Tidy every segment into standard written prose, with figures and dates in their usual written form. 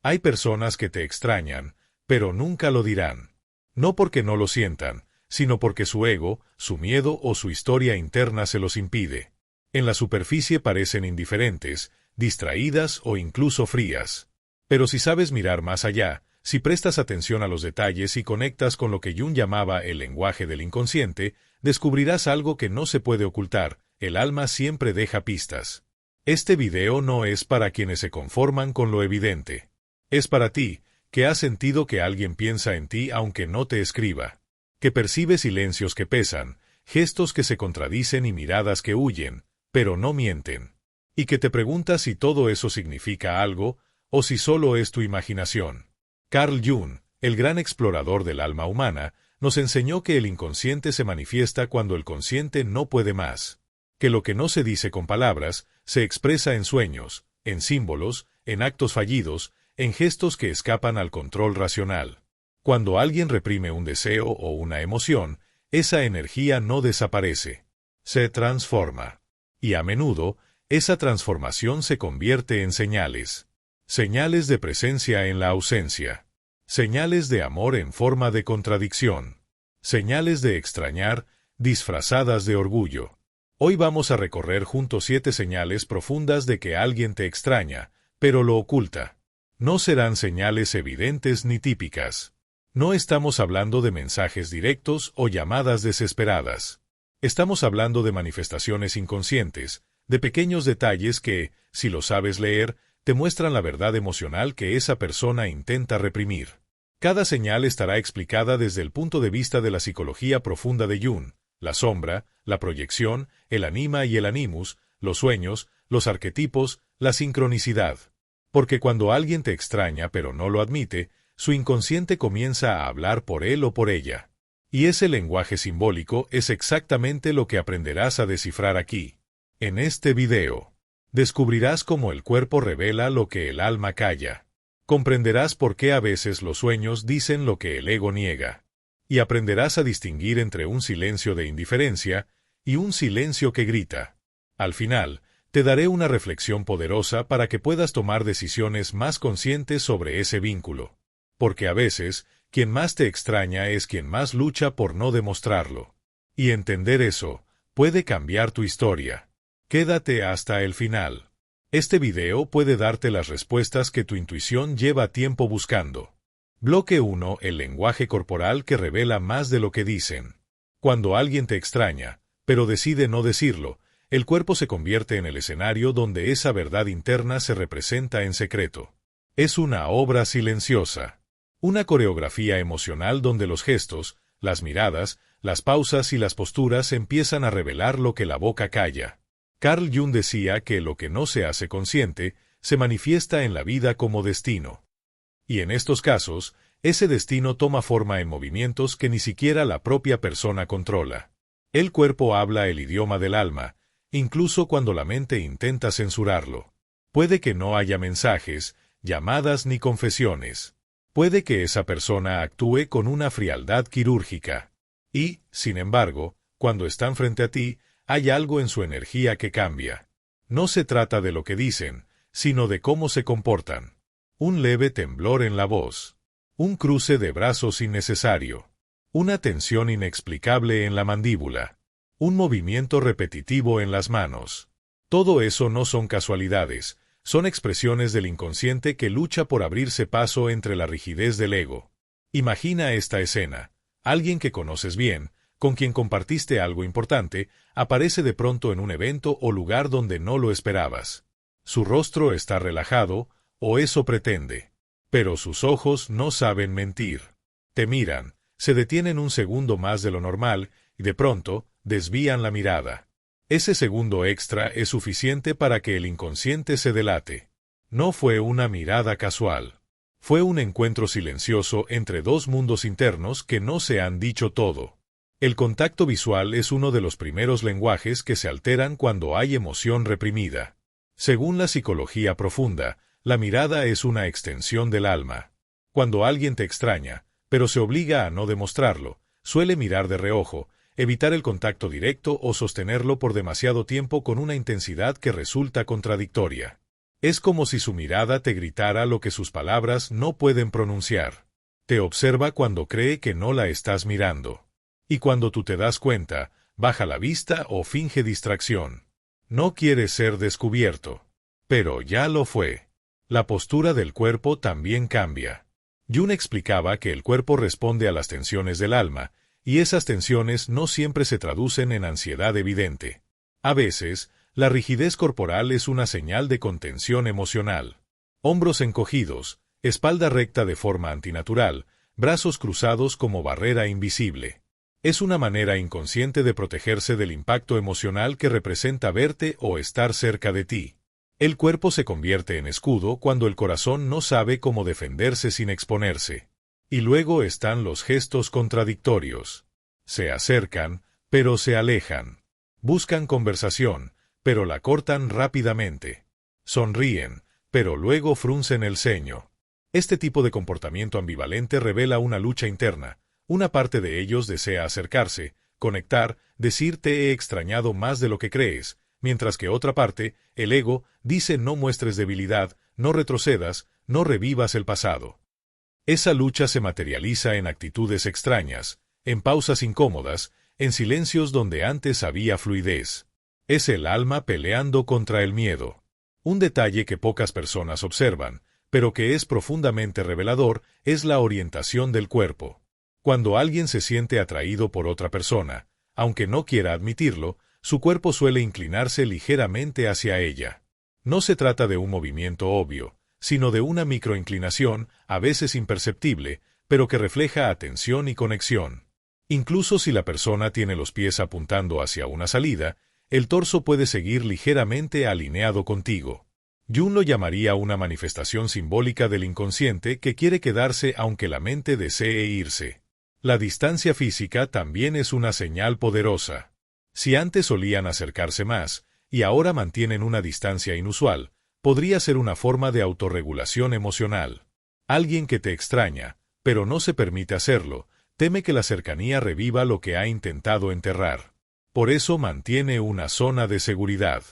Hay personas que te extrañan, pero nunca lo dirán. No porque no lo sientan, sino porque su ego, su miedo o su historia interna se los impide. En la superficie parecen indiferentes, distraídas o incluso frías. Pero si sabes mirar más allá, si prestas atención a los detalles y conectas con lo que Jung llamaba el lenguaje del inconsciente, descubrirás algo que no se puede ocultar: el alma siempre deja pistas. Este video no es para quienes se conforman con lo evidente. Es para ti, que has sentido que alguien piensa en ti aunque no te escriba, que percibe silencios que pesan, gestos que se contradicen y miradas que huyen, pero no mienten, y que te preguntas si todo eso significa algo, o si solo es tu imaginación. Carl Jung, el gran explorador del alma humana, nos enseñó que el inconsciente se manifiesta cuando el consciente no puede más, que lo que no se dice con palabras, se expresa en sueños, en símbolos, en actos fallidos, en gestos que escapan al control racional. Cuando alguien reprime un deseo o una emoción, esa energía no desaparece, se transforma. Y a menudo, esa transformación se convierte en señales. Señales de presencia en la ausencia. Señales de amor en forma de contradicción. Señales de extrañar, disfrazadas de orgullo. Hoy vamos a recorrer juntos 7 señales profundas de que alguien te extraña, pero lo oculta. No serán señales evidentes ni típicas. No estamos hablando de mensajes directos o llamadas desesperadas. Estamos hablando de manifestaciones inconscientes, de pequeños detalles que, si lo sabes leer, te muestran la verdad emocional que esa persona intenta reprimir. Cada señal estará explicada desde el punto de vista de la psicología profunda de Jung: la sombra, la proyección, el anima y el animus, los sueños, los arquetipos, la sincronicidad. Porque cuando alguien te extraña pero no lo admite, su inconsciente comienza a hablar por él o por ella. Y ese lenguaje simbólico es exactamente lo que aprenderás a descifrar aquí. En este video, descubrirás cómo el cuerpo revela lo que el alma calla. Comprenderás por qué a veces los sueños dicen lo que el ego niega. Y aprenderás a distinguir entre un silencio de indiferencia y un silencio que grita. Al final, te daré una reflexión poderosa para que puedas tomar decisiones más conscientes sobre ese vínculo. Porque a veces, quien más te extraña es quien más lucha por no demostrarlo. Y entender eso puede cambiar tu historia. Quédate hasta el final. Este video puede darte las respuestas que tu intuición lleva tiempo buscando. Bloque 1. El lenguaje corporal que revela más de lo que dicen. Cuando alguien te extraña, pero decide no decirlo, el cuerpo se convierte en el escenario donde esa verdad interna se representa en secreto. Es una obra silenciosa. Una coreografía emocional donde los gestos, las miradas, las pausas y las posturas empiezan a revelar lo que la boca calla. Carl Jung decía que lo que no se hace consciente se manifiesta en la vida como destino. Y en estos casos, ese destino toma forma en movimientos que ni siquiera la propia persona controla. El cuerpo habla el idioma del alma, incluso cuando la mente intenta censurarlo. Puede que no haya mensajes, llamadas ni confesiones. Puede que esa persona actúe con una frialdad quirúrgica. Y, sin embargo, cuando están frente a ti, hay algo en su energía que cambia. No se trata de lo que dicen, sino de cómo se comportan. Un leve temblor en la voz. Un cruce de brazos innecesario. Una tensión inexplicable en la mandíbula. Un movimiento repetitivo en las manos. Todo eso no son casualidades, son expresiones del inconsciente que lucha por abrirse paso entre la rigidez del ego. Imagina esta escena. Alguien que conoces bien, con quien compartiste algo importante, aparece de pronto en un evento o lugar donde no lo esperabas. Su rostro está relajado, o eso pretende. Pero sus ojos no saben mentir. Te miran, se detienen un segundo más de lo normal, y de pronto, desvían la mirada. Ese segundo extra es suficiente para que el inconsciente se delate. No fue una mirada casual. Fue un encuentro silencioso entre dos mundos internos que no se han dicho todo. El contacto visual es uno de los primeros lenguajes que se alteran cuando hay emoción reprimida. Según la psicología profunda, la mirada es una extensión del alma. Cuando alguien te extraña, pero se obliga a no demostrarlo, suele mirar de reojo, evitar el contacto directo o sostenerlo por demasiado tiempo con una intensidad que resulta contradictoria. Es como si su mirada te gritara lo que sus palabras no pueden pronunciar. Te observa cuando cree que no la estás mirando. Y cuando tú te das cuenta, baja la vista o finge distracción. No quiere ser descubierto. Pero ya lo fue. La postura del cuerpo también cambia. Jung explicaba que el cuerpo responde a las tensiones del alma, y esas tensiones no siempre se traducen en ansiedad evidente. A veces, la rigidez corporal es una señal de contención emocional. Hombros encogidos, espalda recta de forma antinatural, brazos cruzados como barrera invisible. Es una manera inconsciente de protegerse del impacto emocional que representa verte o estar cerca de ti. El cuerpo se convierte en escudo cuando el corazón no sabe cómo defenderse sin exponerse. Y luego están los gestos contradictorios. Se acercan, pero se alejan. Buscan conversación, pero la cortan rápidamente. Sonríen, pero luego fruncen el ceño. Este tipo de comportamiento ambivalente revela una lucha interna. Una parte de ellos desea acercarse, conectar, decir te he extrañado más de lo que crees, mientras que otra parte, el ego, dice no muestres debilidad, no retrocedas, no revivas el pasado. Esa lucha se materializa en actitudes extrañas, en pausas incómodas, en silencios donde antes había fluidez. Es el alma peleando contra el miedo. Un detalle que pocas personas observan, pero que es profundamente revelador, es la orientación del cuerpo. Cuando alguien se siente atraído por otra persona, aunque no quiera admitirlo, su cuerpo suele inclinarse ligeramente hacia ella. No se trata de un movimiento obvio, sino de una microinclinación, a veces imperceptible, pero que refleja atención y conexión. Incluso si la persona tiene los pies apuntando hacia una salida, el torso puede seguir ligeramente alineado contigo. Jung lo llamaría una manifestación simbólica del inconsciente que quiere quedarse aunque la mente desee irse. La distancia física también es una señal poderosa. Si antes solían acercarse más, y ahora mantienen una distancia inusual, podría ser una forma de autorregulación emocional. Alguien que te extraña, pero no se permite hacerlo, teme que la cercanía reviva lo que ha intentado enterrar. Por eso mantiene una zona de seguridad.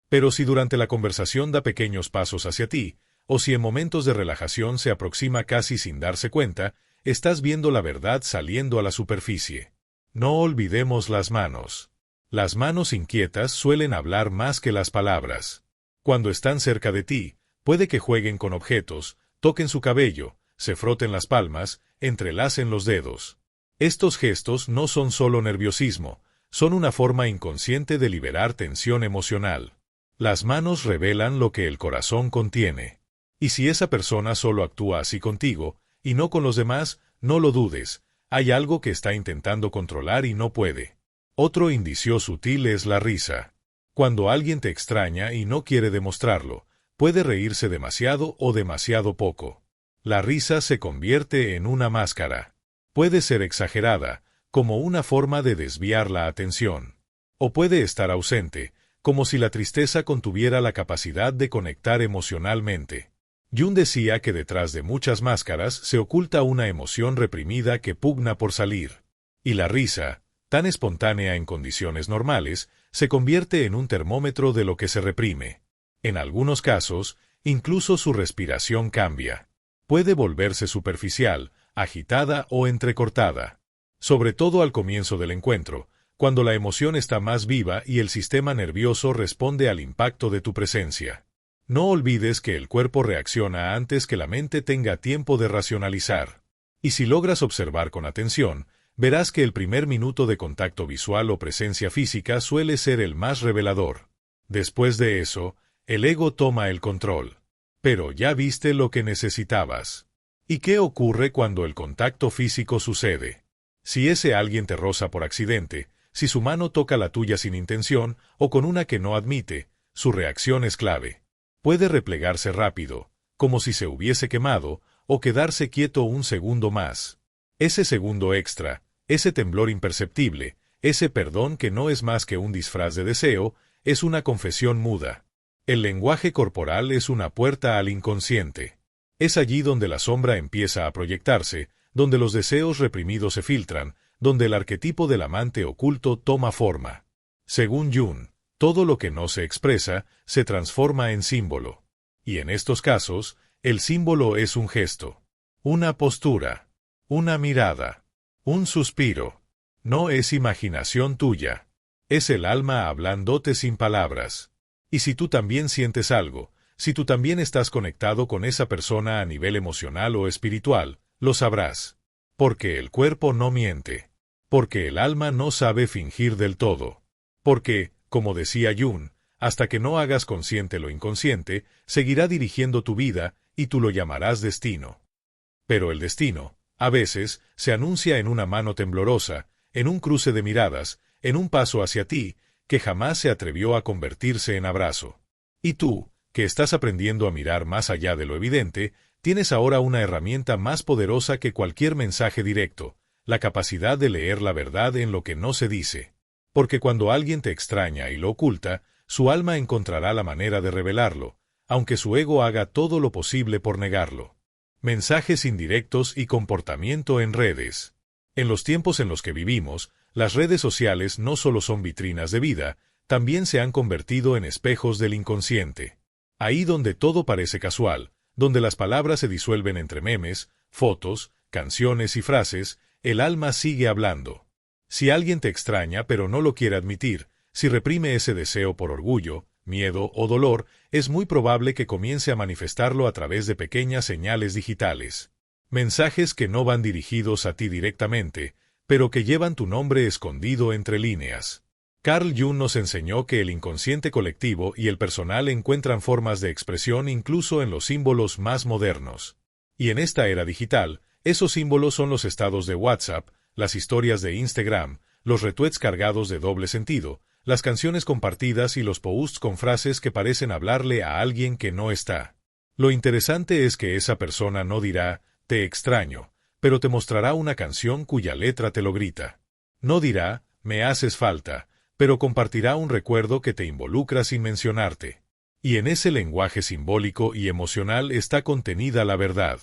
Pero si durante la conversación da pequeños pasos hacia ti, o si en momentos de relajación se aproxima casi sin darse cuenta, estás viendo la verdad saliendo a la superficie. No olvidemos las manos. Las manos inquietas suelen hablar más que las palabras. Cuando están cerca de ti, puede que jueguen con objetos, toquen su cabello, se froten las palmas, entrelacen los dedos. Estos gestos no son solo nerviosismo, son una forma inconsciente de liberar tensión emocional. Las manos revelan lo que el corazón contiene. Y si esa persona solo actúa así contigo, y no con los demás, no lo dudes, hay algo que está intentando controlar y no puede. Otro indicio sutil es la risa. Cuando alguien te extraña y no quiere demostrarlo, puede reírse demasiado o demasiado poco. La risa se convierte en una máscara. Puede ser exagerada, como una forma de desviar la atención. O puede estar ausente, como si la tristeza contuviera la capacidad de conectar emocionalmente. Jung decía que detrás de muchas máscaras se oculta una emoción reprimida que pugna por salir. Y la risa, tan espontánea en condiciones normales, se convierte en un termómetro de lo que se reprime. En algunos casos, incluso su respiración cambia. Puede volverse superficial, agitada o entrecortada. Sobre todo al comienzo del encuentro, cuando la emoción está más viva y el sistema nervioso responde al impacto de tu presencia. No olvides que el cuerpo reacciona antes que la mente tenga tiempo de racionalizar. Y si logras observar con atención, verás que el primer minuto de contacto visual o presencia física suele ser el más revelador. Después de eso, el ego toma el control. Pero ya viste lo que necesitabas. ¿Y qué ocurre cuando el contacto físico sucede? Si ese alguien te roza por accidente, si su mano toca la tuya sin intención o con una que no admite, su reacción es clave. Puede replegarse rápido, como si se hubiese quemado, o quedarse quieto un segundo más. Ese segundo extra, ese temblor imperceptible, ese perdón que no es más que un disfraz de deseo, es una confesión muda. El lenguaje corporal es una puerta al inconsciente. Es allí donde la sombra empieza a proyectarse, donde los deseos reprimidos se filtran, donde el arquetipo del amante oculto toma forma. Según Jung, todo lo que no se expresa se transforma en símbolo. Y en estos casos, el símbolo es un gesto, una postura, una mirada, un suspiro. No es imaginación tuya. Es el alma hablándote sin palabras. Y si tú también sientes algo, si tú también estás conectado con esa persona a nivel emocional o espiritual, lo sabrás. Porque el cuerpo no miente. Porque el alma no sabe fingir del todo. Porque, como decía Jung, hasta que no hagas consciente lo inconsciente, seguirá dirigiendo tu vida, y tú lo llamarás destino. Pero el destino, a veces, se anuncia en una mano temblorosa, en un cruce de miradas, en un paso hacia ti, que jamás se atrevió a convertirse en abrazo. Y tú, que estás aprendiendo a mirar más allá de lo evidente, tienes ahora una herramienta más poderosa que cualquier mensaje directo, la capacidad de leer la verdad en lo que no se dice. Porque cuando alguien te extraña y lo oculta, su alma encontrará la manera de revelarlo, aunque su ego haga todo lo posible por negarlo. Mensajes indirectos y comportamiento en redes. En los tiempos en los que vivimos, las redes sociales no solo son vitrinas de vida, también se han convertido en espejos del inconsciente. Ahí donde todo parece casual, donde las palabras se disuelven entre memes, fotos, canciones y frases, el alma sigue hablando. Si alguien te extraña pero no lo quiere admitir, si reprime ese deseo por orgullo, miedo o dolor, es muy probable que comience a manifestarlo a través de pequeñas señales digitales. Mensajes que no van dirigidos a ti directamente, pero que llevan tu nombre escondido entre líneas. Carl Jung nos enseñó que el inconsciente colectivo y el personal encuentran formas de expresión incluso en los símbolos más modernos. Y en esta era digital, esos símbolos son los estados de WhatsApp, las historias de Instagram, los retweets cargados de doble sentido, las canciones compartidas y los posts con frases que parecen hablarle a alguien que no está. Lo interesante es que esa persona no dirá, te extraño, pero te mostrará una canción cuya letra te lo grita. No dirá, me haces falta, pero compartirá un recuerdo que te involucra sin mencionarte. Y en ese lenguaje simbólico y emocional está contenida la verdad.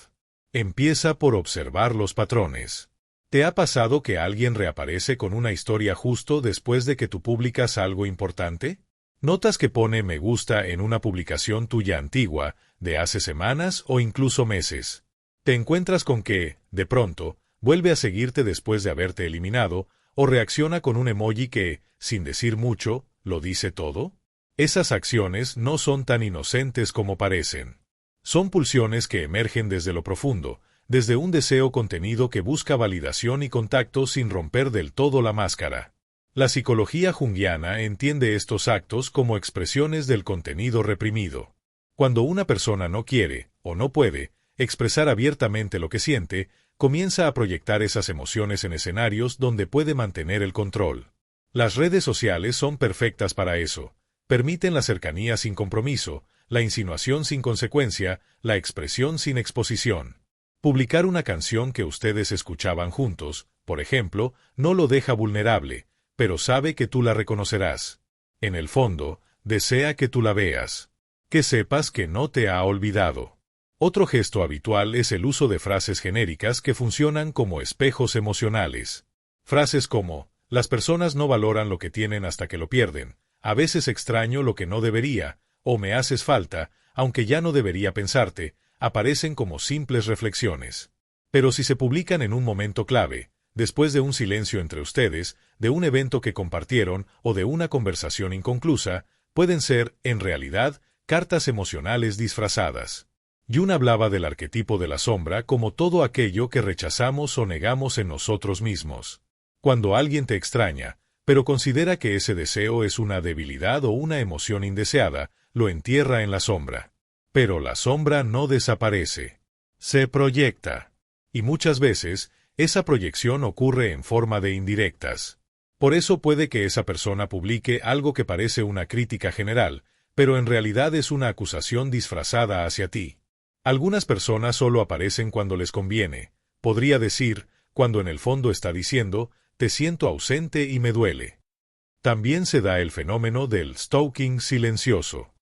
Empieza por observar los patrones. ¿Te ha pasado que alguien reaparece con una historia justo después de que tú publicas algo importante? ¿Notas que pone me gusta en una publicación tuya antigua, de hace semanas o incluso meses? ¿Te encuentras con que, de pronto, vuelve a seguirte después de haberte eliminado, o reacciona con un emoji que, sin decir mucho, lo dice todo? Esas acciones no son tan inocentes como parecen. Son pulsiones que emergen desde lo profundo, desde un deseo contenido que busca validación y contacto sin romper del todo la máscara. La psicología junguiana entiende estos actos como expresiones del contenido reprimido. Cuando una persona no quiere, o no puede, expresar abiertamente lo que siente, comienza a proyectar esas emociones en escenarios donde puede mantener el control. Las redes sociales son perfectas para eso. Permiten la cercanía sin compromiso, la insinuación sin consecuencia, la expresión sin exposición. Publicar una canción que ustedes escuchaban juntos, por ejemplo, no lo deja vulnerable, pero sabe que tú la reconocerás. En el fondo, desea que tú la veas. Que sepas que no te ha olvidado. Otro gesto habitual es el uso de frases genéricas que funcionan como espejos emocionales. Frases como, las personas no valoran lo que tienen hasta que lo pierden, a veces extraño lo que no debería, o me haces falta, aunque ya no debería pensarte, aparecen como simples reflexiones. Pero si se publican en un momento clave, después de un silencio entre ustedes, de un evento que compartieron o de una conversación inconclusa, pueden ser, en realidad, cartas emocionales disfrazadas. Jung hablaba del arquetipo de la sombra como todo aquello que rechazamos o negamos en nosotros mismos. Cuando alguien te extraña, pero considera que ese deseo es una debilidad o una emoción indeseada, lo entierra en la sombra. Pero la sombra no desaparece. Se proyecta. Y muchas veces, esa proyección ocurre en forma de indirectas. Por eso puede que esa persona publique algo que parece una crítica general, pero en realidad es una acusación disfrazada hacia ti. Algunas personas solo aparecen cuando les conviene. Podría decir, cuando en el fondo está diciendo, te siento ausente y me duele. También se da el fenómeno del stalking silencioso.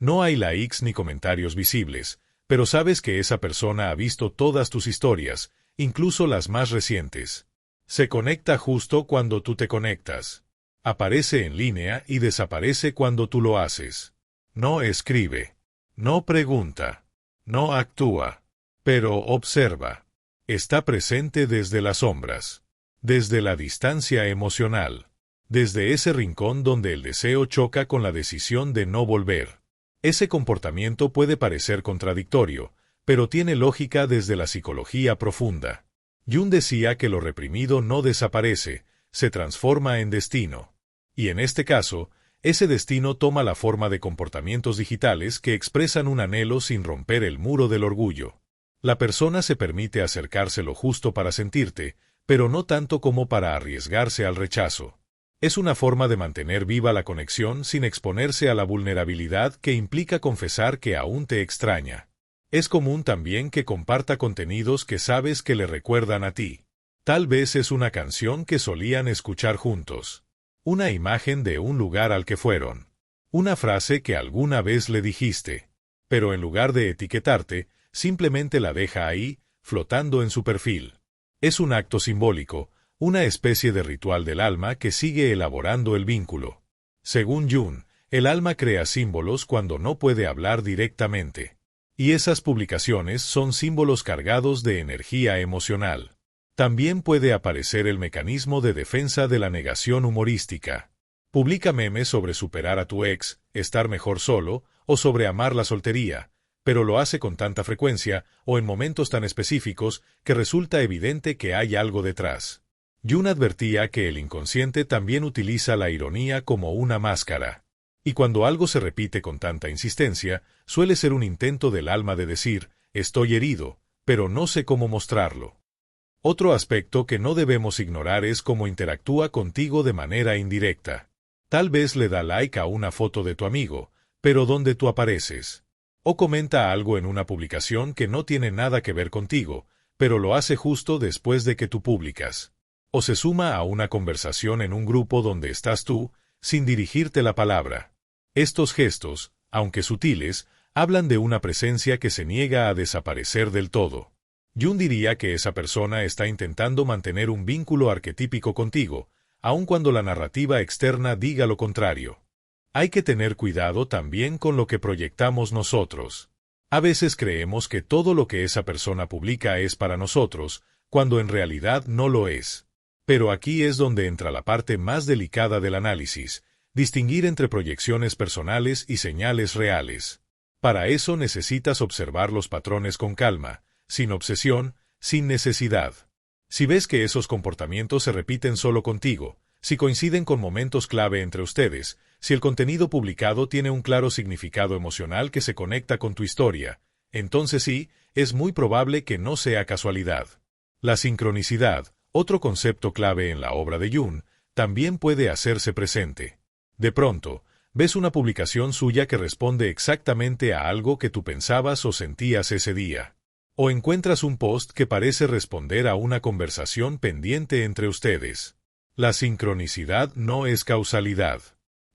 No hay likes ni comentarios visibles, pero sabes que esa persona ha visto todas tus historias, incluso las más recientes. Se conecta justo cuando tú te conectas. Aparece en línea y desaparece cuando tú lo haces. No escribe. No pregunta. No actúa. Pero observa. Está presente desde las sombras. Desde la distancia emocional. Desde ese rincón donde el deseo choca con la decisión de no volver. Ese comportamiento puede parecer contradictorio, pero tiene lógica desde la psicología profunda. Jung decía que lo reprimido no desaparece, se transforma en destino. Y en este caso, ese destino toma la forma de comportamientos digitales que expresan un anhelo sin romper el muro del orgullo. La persona se permite acercarse lo justo para sentirte, pero no tanto como para arriesgarse al rechazo. Es una forma de mantener viva la conexión sin exponerse a la vulnerabilidad que implica confesar que aún te extraña. Es común también que comparta contenidos que sabes que le recuerdan a ti. Tal vez es una canción que solían escuchar juntos. Una imagen de un lugar al que fueron. Una frase que alguna vez le dijiste. Pero en lugar de etiquetarte, simplemente la deja ahí, flotando en su perfil. Es un acto simbólico, una especie de ritual del alma que sigue elaborando el vínculo. Según Jung, el alma crea símbolos cuando no puede hablar directamente. Y esas publicaciones son símbolos cargados de energía emocional. También puede aparecer el mecanismo de defensa de la negación humorística. Publica memes sobre superar a tu ex, estar mejor solo, o sobre amar la soltería, pero lo hace con tanta frecuencia o en momentos tan específicos que resulta evidente que hay algo detrás. Jung advertía que el inconsciente también utiliza la ironía como una máscara. Y cuando algo se repite con tanta insistencia, suele ser un intento del alma de decir, estoy herido, pero no sé cómo mostrarlo. Otro aspecto que no debemos ignorar es cómo interactúa contigo de manera indirecta. Tal vez le da like a una foto de tu amigo, pero ¿dónde tú apareces? O comenta algo en una publicación que no tiene nada que ver contigo, pero lo hace justo después de que tú publicas. O se suma a una conversación en un grupo donde estás tú, sin dirigirte la palabra. Estos gestos, aunque sutiles, hablan de una presencia que se niega a desaparecer del todo. Jung diría que esa persona está intentando mantener un vínculo arquetípico contigo, aun cuando la narrativa externa diga lo contrario. Hay que tener cuidado también con lo que proyectamos nosotros. A veces creemos que todo lo que esa persona publica es para nosotros, cuando en realidad no lo es. Pero aquí es donde entra la parte más delicada del análisis, distinguir entre proyecciones personales y señales reales. Para eso necesitas observar los patrones con calma, sin obsesión, sin necesidad. Si ves que esos comportamientos se repiten solo contigo, si coinciden con momentos clave entre ustedes, si el contenido publicado tiene un claro significado emocional que se conecta con tu historia, entonces sí, es muy probable que no sea casualidad. La sincronicidad, otro concepto clave en la obra de Jung, también puede hacerse presente. De pronto, ves una publicación suya que responde exactamente a algo que tú pensabas o sentías ese día. O encuentras un post que parece responder a una conversación pendiente entre ustedes. La sincronicidad no es causalidad.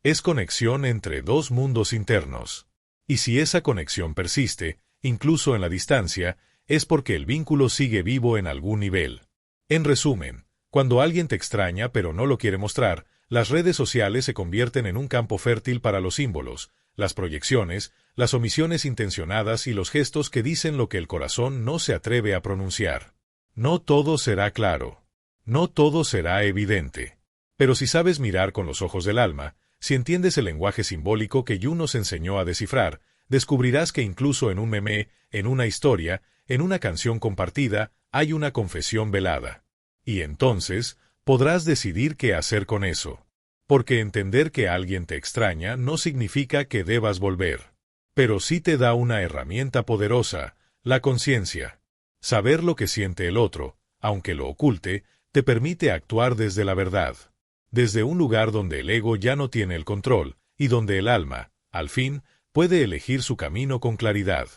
Es conexión entre dos mundos internos. Y si esa conexión persiste, incluso en la distancia, es porque el vínculo sigue vivo en algún nivel. En resumen, cuando alguien te extraña pero no lo quiere mostrar, las redes sociales se convierten en un campo fértil para los símbolos, las proyecciones, las omisiones intencionadas y los gestos que dicen lo que el corazón no se atreve a pronunciar. No todo será claro. No todo será evidente. Pero si sabes mirar con los ojos del alma, si entiendes el lenguaje simbólico que Jung nos enseñó a descifrar, descubrirás que incluso en un meme, en una historia, en una canción compartida, hay una confesión velada. Y entonces, podrás decidir qué hacer con eso. Porque entender que alguien te extraña no significa que debas volver. Pero sí te da una herramienta poderosa, la conciencia. Saber lo que siente el otro, aunque lo oculte, te permite actuar desde la verdad. Desde un lugar donde el ego ya no tiene el control, y donde el alma, al fin, puede elegir su camino con claridad.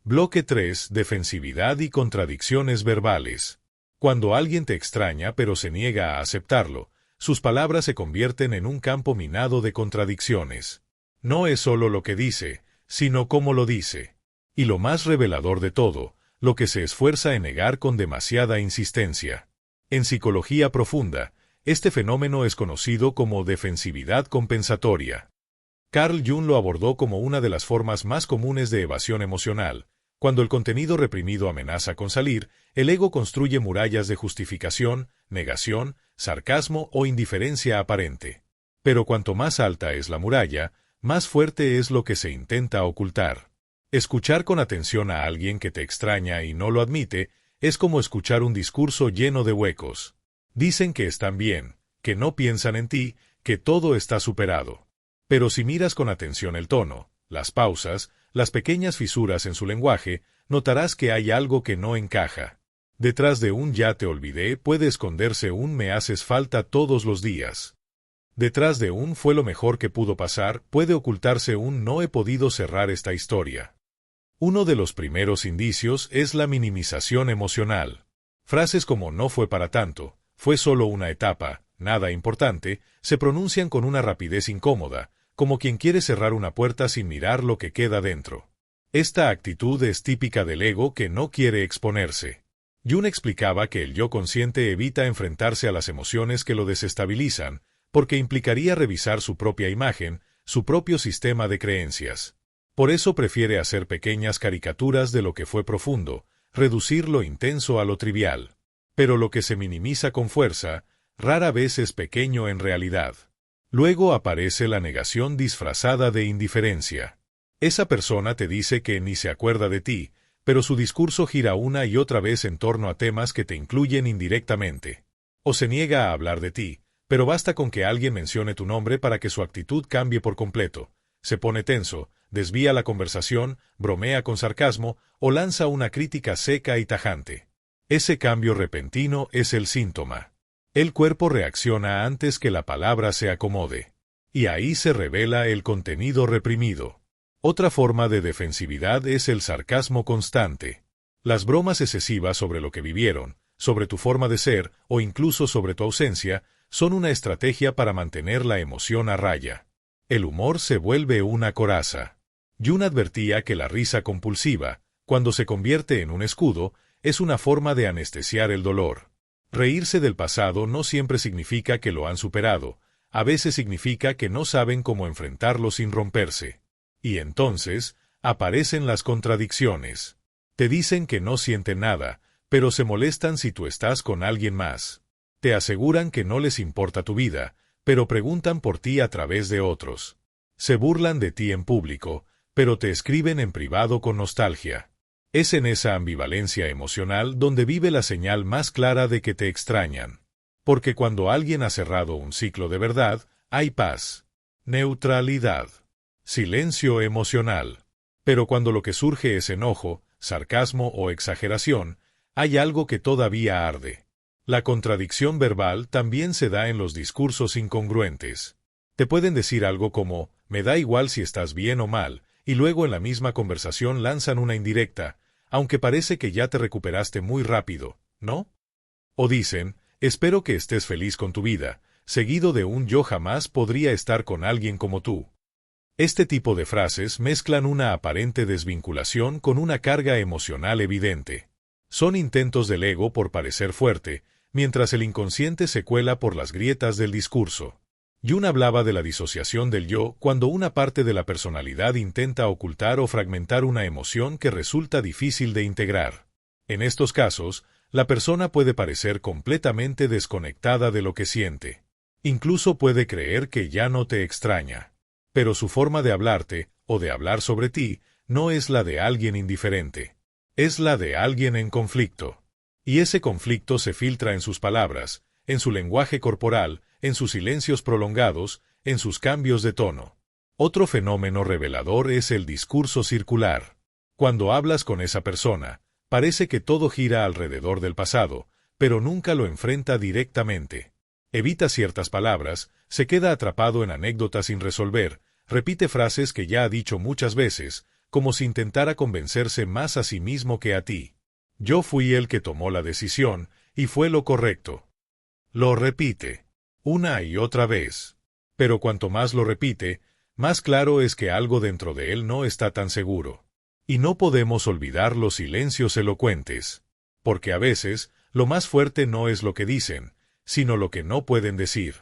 Bloque 3. Defensividad y contradicciones verbales. Cuando alguien te extraña pero se niega a aceptarlo, sus palabras se convierten en un campo minado de contradicciones. No es solo lo que dice, sino cómo lo dice. Y lo más revelador de todo, lo que se esfuerza en negar con demasiada insistencia. En psicología profunda, este fenómeno es conocido como defensividad compensatoria. Carl Jung lo abordó como una de las formas más comunes de evasión emocional. Cuando el contenido reprimido amenaza con salir, el ego construye murallas de justificación, negación, sarcasmo o indiferencia aparente. Pero cuanto más alta es la muralla, más fuerte es lo que se intenta ocultar. Escuchar con atención a alguien que te extraña y no lo admite es como escuchar un discurso lleno de huecos. Dicen que están bien, que no piensan en ti, que todo está superado. Pero si miras con atención el tono, las pausas, las pequeñas fisuras en su lenguaje, notarás que hay algo que no encaja. Detrás de un ya te olvidé puede esconderse un me haces falta todos los días. Detrás de un fue lo mejor que pudo pasar puede ocultarse un no he podido cerrar esta historia. Uno de los primeros indicios es la minimización emocional. Frases como no fue para tanto, fue solo una etapa, nada importante, se pronuncian con una rapidez incómoda, como quien quiere cerrar una puerta sin mirar lo que queda dentro. Esta actitud es típica del ego que no quiere exponerse. Jung explicaba que el yo consciente evita enfrentarse a las emociones que lo desestabilizan, porque implicaría revisar su propia imagen, su propio sistema de creencias. Por eso prefiere hacer pequeñas caricaturas de lo que fue profundo, reducir lo intenso a lo trivial. Pero lo que se minimiza con fuerza, rara vez es pequeño en realidad. Luego aparece la negación disfrazada de indiferencia. Esa persona te dice que ni se acuerda de ti, pero su discurso gira una y otra vez en torno a temas que te incluyen indirectamente. O se niega a hablar de ti, pero basta con que alguien mencione tu nombre para que su actitud cambie por completo. Se pone tenso, desvía la conversación, bromea con sarcasmo o lanza una crítica seca y tajante. Ese cambio repentino es el síntoma. El cuerpo reacciona antes que la palabra se acomode. Y ahí se revela el contenido reprimido. Otra forma de defensividad es el sarcasmo constante. Las bromas excesivas sobre lo que vivieron, sobre tu forma de ser o incluso sobre tu ausencia, son una estrategia para mantener la emoción a raya. El humor se vuelve una coraza. Jung advertía que la risa compulsiva, cuando se convierte en un escudo, es una forma de anestesiar el dolor. Reírse del pasado no siempre significa que lo han superado, a veces significa que no saben cómo enfrentarlo sin romperse. Y entonces, aparecen las contradicciones. Te dicen que no sienten nada, pero se molestan si tú estás con alguien más. Te aseguran que no les importa tu vida, pero preguntan por ti a través de otros. Se burlan de ti en público, pero te escriben en privado con nostalgia. Es en esa ambivalencia emocional donde vive la señal más clara de que te extrañan. Porque cuando alguien ha cerrado un ciclo de verdad, hay paz, neutralidad, silencio emocional. Pero cuando lo que surge es enojo, sarcasmo o exageración, hay algo que todavía arde. La contradicción verbal también se da en los discursos incongruentes. Te pueden decir algo como, me da igual si estás bien o mal, y luego en la misma conversación lanzan una indirecta, aunque parece que ya te recuperaste muy rápido, ¿no? O dicen, espero que estés feliz con tu vida, seguido de un yo jamás podría estar con alguien como tú. Este tipo de frases mezclan una aparente desvinculación con una carga emocional evidente. Son intentos del ego por parecer fuerte, mientras el inconsciente se cuela por las grietas del discurso. Jung hablaba de la disociación del yo cuando una parte de la personalidad intenta ocultar o fragmentar una emoción que resulta difícil de integrar. En estos casos, la persona puede parecer completamente desconectada de lo que siente. Incluso puede creer que ya no te extraña. Pero su forma de hablarte, o de hablar sobre ti, no es la de alguien indiferente. Es la de alguien en conflicto. Y ese conflicto se filtra en sus palabras, en su lenguaje corporal, en sus silencios prolongados, en sus cambios de tono. Otro fenómeno revelador es el discurso circular. Cuando hablas con esa persona, parece que todo gira alrededor del pasado, pero nunca lo enfrenta directamente. Evita ciertas palabras, se queda atrapado en anécdotas sin resolver, repite frases que ya ha dicho muchas veces, como si intentara convencerse más a sí mismo que a ti. Yo fui el que tomó la decisión, y fue lo correcto. Lo repite, una y otra vez. Pero cuanto más lo repite, más claro es que algo dentro de él no está tan seguro. Y no podemos olvidar los silencios elocuentes. Porque a veces, lo más fuerte no es lo que dicen, sino lo que no pueden decir.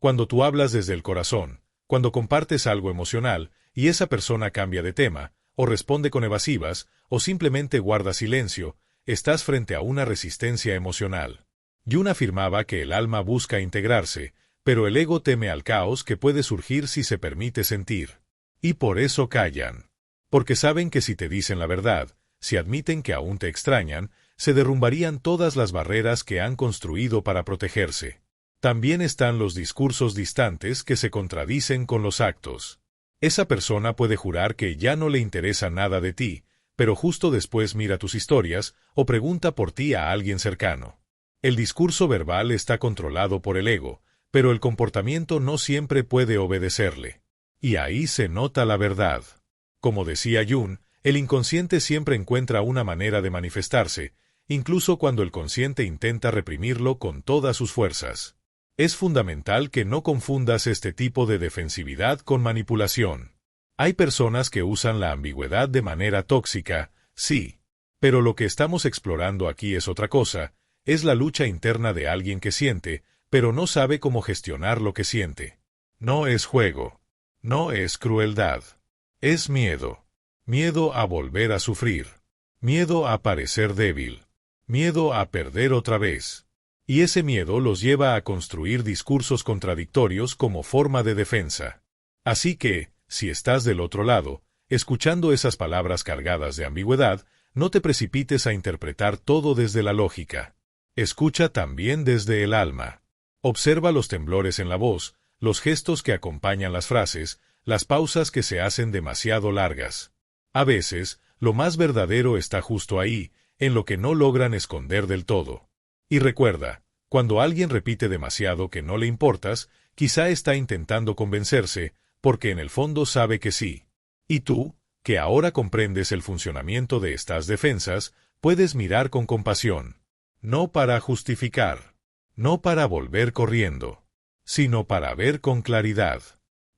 Cuando tú hablas desde el corazón, Cuando compartes algo emocional y esa persona cambia de tema, o responde con evasivas, o simplemente guarda silencio, estás frente a una resistencia emocional. Jung afirmaba que el alma busca integrarse, pero el ego teme al caos que puede surgir si se permite sentir. Y por eso callan. Porque saben que si te dicen la verdad, si admiten que aún te extrañan, se derrumbarían todas las barreras que han construido para protegerse. También están los discursos distantes que se contradicen con los actos. Esa persona puede jurar que ya no le interesa nada de ti, pero justo después mira tus historias o pregunta por ti a alguien cercano. El discurso verbal está controlado por el ego, pero el comportamiento no siempre puede obedecerle. Y ahí se nota la verdad. Como decía Jung, el inconsciente siempre encuentra una manera de manifestarse, incluso cuando el consciente intenta reprimirlo con todas sus fuerzas. Es fundamental que no confundas este tipo de defensividad con manipulación. Hay personas que usan la ambigüedad de manera tóxica, sí. Pero lo que estamos explorando aquí es otra cosa, es la lucha interna de alguien que siente, pero no sabe cómo gestionar lo que siente. No es juego. No es crueldad. Es miedo. Miedo a volver a sufrir. Miedo a parecer débil. Miedo a perder otra vez. Y ese miedo los lleva a construir discursos contradictorios como forma de defensa. Así que, si estás del otro lado, escuchando esas palabras cargadas de ambigüedad, no te precipites a interpretar todo desde la lógica. Escucha también desde el alma. Observa los temblores en la voz, los gestos que acompañan las frases, las pausas que se hacen demasiado largas. A veces, lo más verdadero está justo ahí, en lo que no logran esconder del todo. Y recuerda, cuando alguien repite demasiado que no le importas, quizá está intentando convencerse, porque en el fondo sabe que sí. Y tú, que ahora comprendes el funcionamiento de estas defensas, puedes mirar con compasión. No para justificar. No para volver corriendo. Sino para ver con claridad.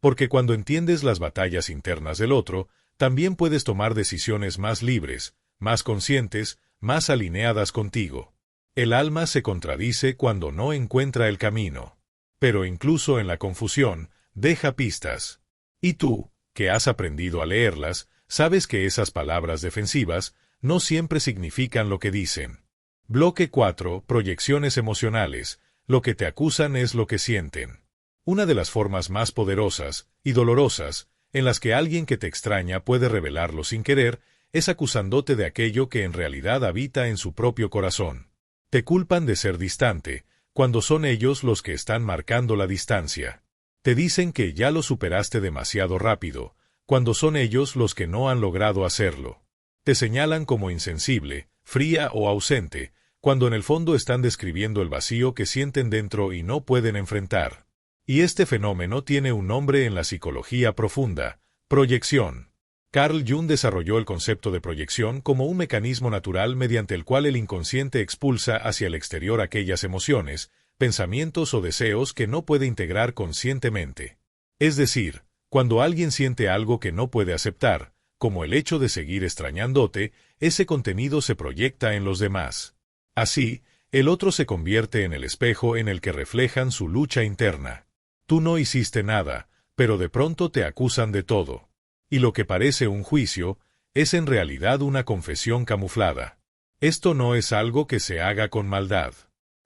Porque cuando entiendes las batallas internas del otro, también puedes tomar decisiones más libres, más conscientes, más alineadas contigo. El alma se contradice cuando no encuentra el camino. Pero incluso en la confusión, deja pistas. Y tú, que has aprendido a leerlas, sabes que esas palabras defensivas no siempre significan lo que dicen. Bloque 4. Proyecciones emocionales. Lo que te acusan es lo que sienten. Una de las formas más poderosas y dolorosas en las que alguien que te extraña puede revelarlo sin querer es acusándote de aquello que en realidad habita en su propio corazón. Te culpan de ser distante, cuando son ellos los que están marcando la distancia. Te dicen que ya lo superaste demasiado rápido, cuando son ellos los que no han logrado hacerlo. Te señalan como insensible, fría o ausente, cuando en el fondo están describiendo el vacío que sienten dentro y no pueden enfrentar. Y este fenómeno tiene un nombre en la psicología profunda: proyección. Carl Jung desarrolló el concepto de proyección como un mecanismo natural mediante el cual el inconsciente expulsa hacia el exterior aquellas emociones, pensamientos o deseos que no puede integrar conscientemente. Es decir, cuando alguien siente algo que no puede aceptar, como el hecho de seguir extrañándote, ese contenido se proyecta en los demás. Así, el otro se convierte en el espejo en el que reflejan su lucha interna. Tú no hiciste nada, pero de pronto te acusan de todo. Y lo que parece un juicio, es en realidad una confesión camuflada. Esto no es algo que se haga con maldad.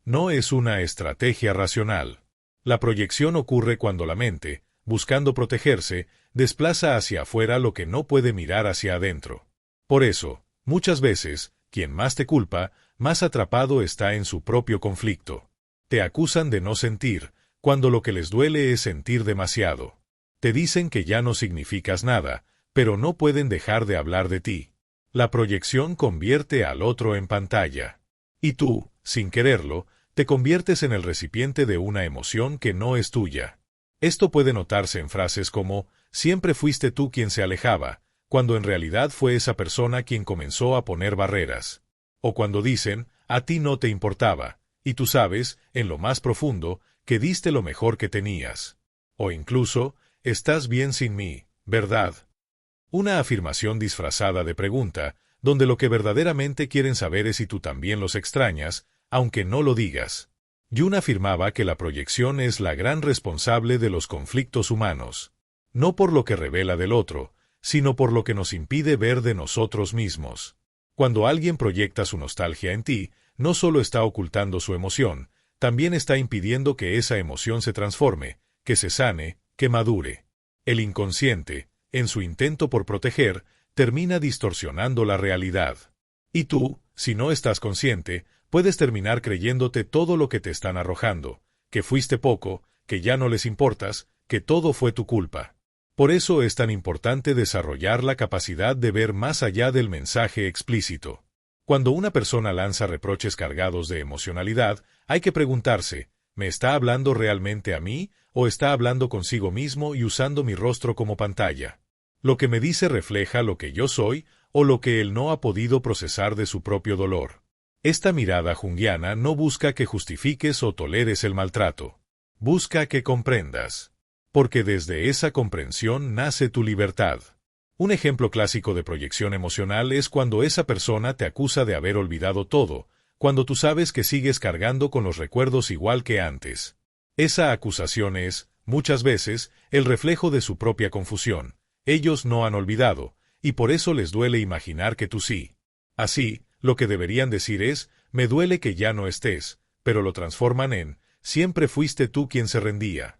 No es una estrategia racional. La proyección ocurre cuando la mente, buscando protegerse, desplaza hacia afuera lo que no puede mirar hacia adentro. Por eso, muchas veces, quien más te culpa, más atrapado está en su propio conflicto. Te acusan de no sentir, cuando lo que les duele es sentir demasiado. Te dicen que ya no significas nada, pero no pueden dejar de hablar de ti. La proyección convierte al otro en pantalla. Y tú, sin quererlo, te conviertes en el recipiente de una emoción que no es tuya. Esto puede notarse en frases como, siempre fuiste tú quien se alejaba, cuando en realidad fue esa persona quien comenzó a poner barreras. O cuando dicen, a ti no te importaba, y tú sabes, en lo más profundo, que diste lo mejor que tenías. O incluso, estás bien sin mí, ¿verdad? Una afirmación disfrazada de pregunta, donde lo que verdaderamente quieren saber es si tú también los extrañas, aunque no lo digas. Jung afirmaba que la proyección es la gran responsable de los conflictos humanos, no por lo que revela del otro, sino por lo que nos impide ver de nosotros mismos. Cuando alguien proyecta su nostalgia en ti, no solo está ocultando su emoción, también está impidiendo que esa emoción se transforme, que se sane, que madure. El inconsciente, en su intento por proteger, termina distorsionando la realidad. Y tú, si no estás consciente, puedes terminar creyéndote todo lo que te están arrojando, que fuiste poco, que ya no les importas, que todo fue tu culpa. Por eso es tan importante desarrollar la capacidad de ver más allá del mensaje explícito. Cuando una persona lanza reproches cargados de emocionalidad, hay que preguntarse, ¿me está hablando realmente a mí, o está hablando consigo mismo y usando mi rostro como pantalla? ¿Lo que me dice refleja lo que yo soy, o lo que él no ha podido procesar de su propio dolor? Esta mirada junguiana no busca que justifiques o toleres el maltrato. Busca que comprendas. Porque desde esa comprensión nace tu libertad. Un ejemplo clásico de proyección emocional es cuando esa persona te acusa de haber olvidado todo, cuando tú sabes que sigues cargando con los recuerdos igual que antes. Esa acusación es, muchas veces, el reflejo de su propia confusión. Ellos no han olvidado, y por eso les duele imaginar que tú sí. Así, lo que deberían decir es, me duele que ya no estés, pero lo transforman en, siempre fuiste tú quien se rendía.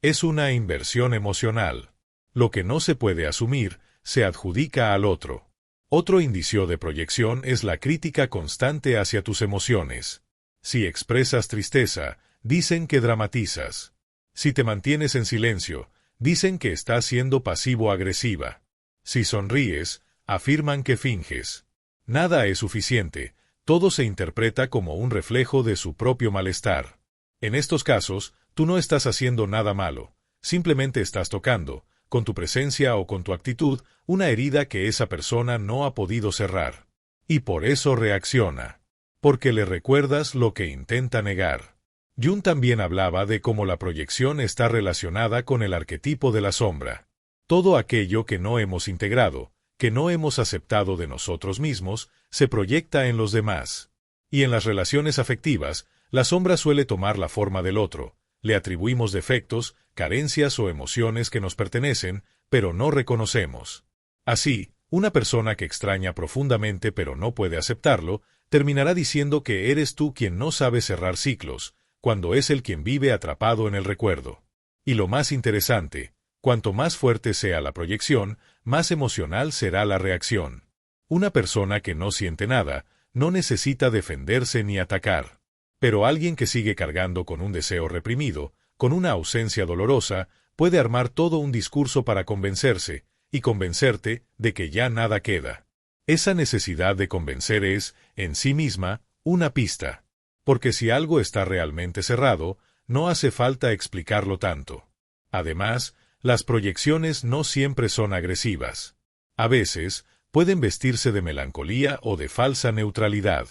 Es una inversión emocional. Lo que no se puede asumir, se adjudica al otro. Otro indicio de proyección es la crítica constante hacia tus emociones. Si expresas tristeza, dicen que dramatizas. Si te mantienes en silencio, dicen que estás siendo pasivo-agresiva. Si sonríes, afirman que finges. Nada es suficiente, todo se interpreta como un reflejo de su propio malestar. En estos casos, tú no estás haciendo nada malo, simplemente estás tocando, con tu presencia o con tu actitud, una herida que esa persona no ha podido cerrar. Y por eso reacciona. Porque le recuerdas lo que intenta negar. Jung también hablaba de cómo la proyección está relacionada con el arquetipo de la sombra. Todo aquello que no hemos integrado, que no hemos aceptado de nosotros mismos, se proyecta en los demás. Y en las relaciones afectivas, la sombra suele tomar la forma del otro. Le atribuimos defectos, carencias o emociones que nos pertenecen, pero no reconocemos. Así, una persona que extraña profundamente pero no puede aceptarlo, terminará diciendo que eres tú quien no sabe cerrar ciclos, cuando es él quien vive atrapado en el recuerdo. Y lo más interesante, cuanto más fuerte sea la proyección, más emocional será la reacción. Una persona que no siente nada, no necesita defenderse ni atacar. Pero alguien que sigue cargando con un deseo reprimido, con una ausencia dolorosa, puede armar todo un discurso para convencerse, y convencerte de que ya nada queda. Esa necesidad de convencer es, en sí misma, una pista. Porque si algo está realmente cerrado, no hace falta explicarlo tanto. Además, las proyecciones no siempre son agresivas. A veces, pueden vestirse de melancolía o de falsa neutralidad.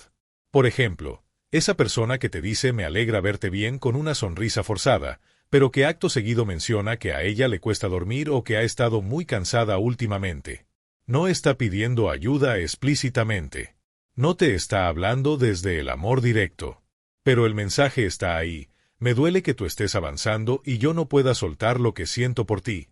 Por ejemplo, esa persona que te dice me alegra verte bien con una sonrisa forzada, pero que acto seguido menciona que a ella le cuesta dormir o que ha estado muy cansada últimamente. No está pidiendo ayuda explícitamente. No te está hablando desde el amor directo. Pero el mensaje está ahí. Me duele que tú estés avanzando y yo no pueda soltar lo que siento por ti.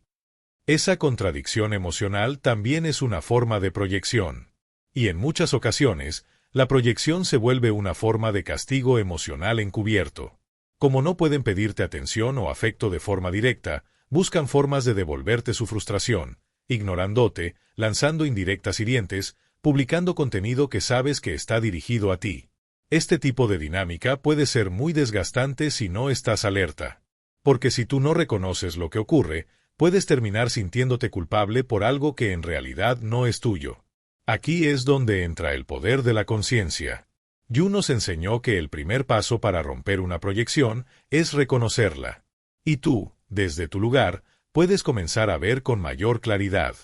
Esa contradicción emocional también es una forma de proyección. Y en muchas ocasiones, la proyección se vuelve una forma de castigo emocional encubierto. Como no pueden pedirte atención o afecto de forma directa, buscan formas de devolverte su frustración, ignorándote, lanzando indirectas hirientes, publicando contenido que sabes que está dirigido a ti. Este tipo de dinámica puede ser muy desgastante si no estás alerta. Porque si tú no reconoces lo que ocurre, puedes terminar sintiéndote culpable por algo que en realidad no es tuyo. Aquí es donde entra el poder de la conciencia. Jung nos enseñó que el primer paso para romper una proyección es reconocerla. Y tú, desde tu lugar, puedes comenzar a ver con mayor claridad.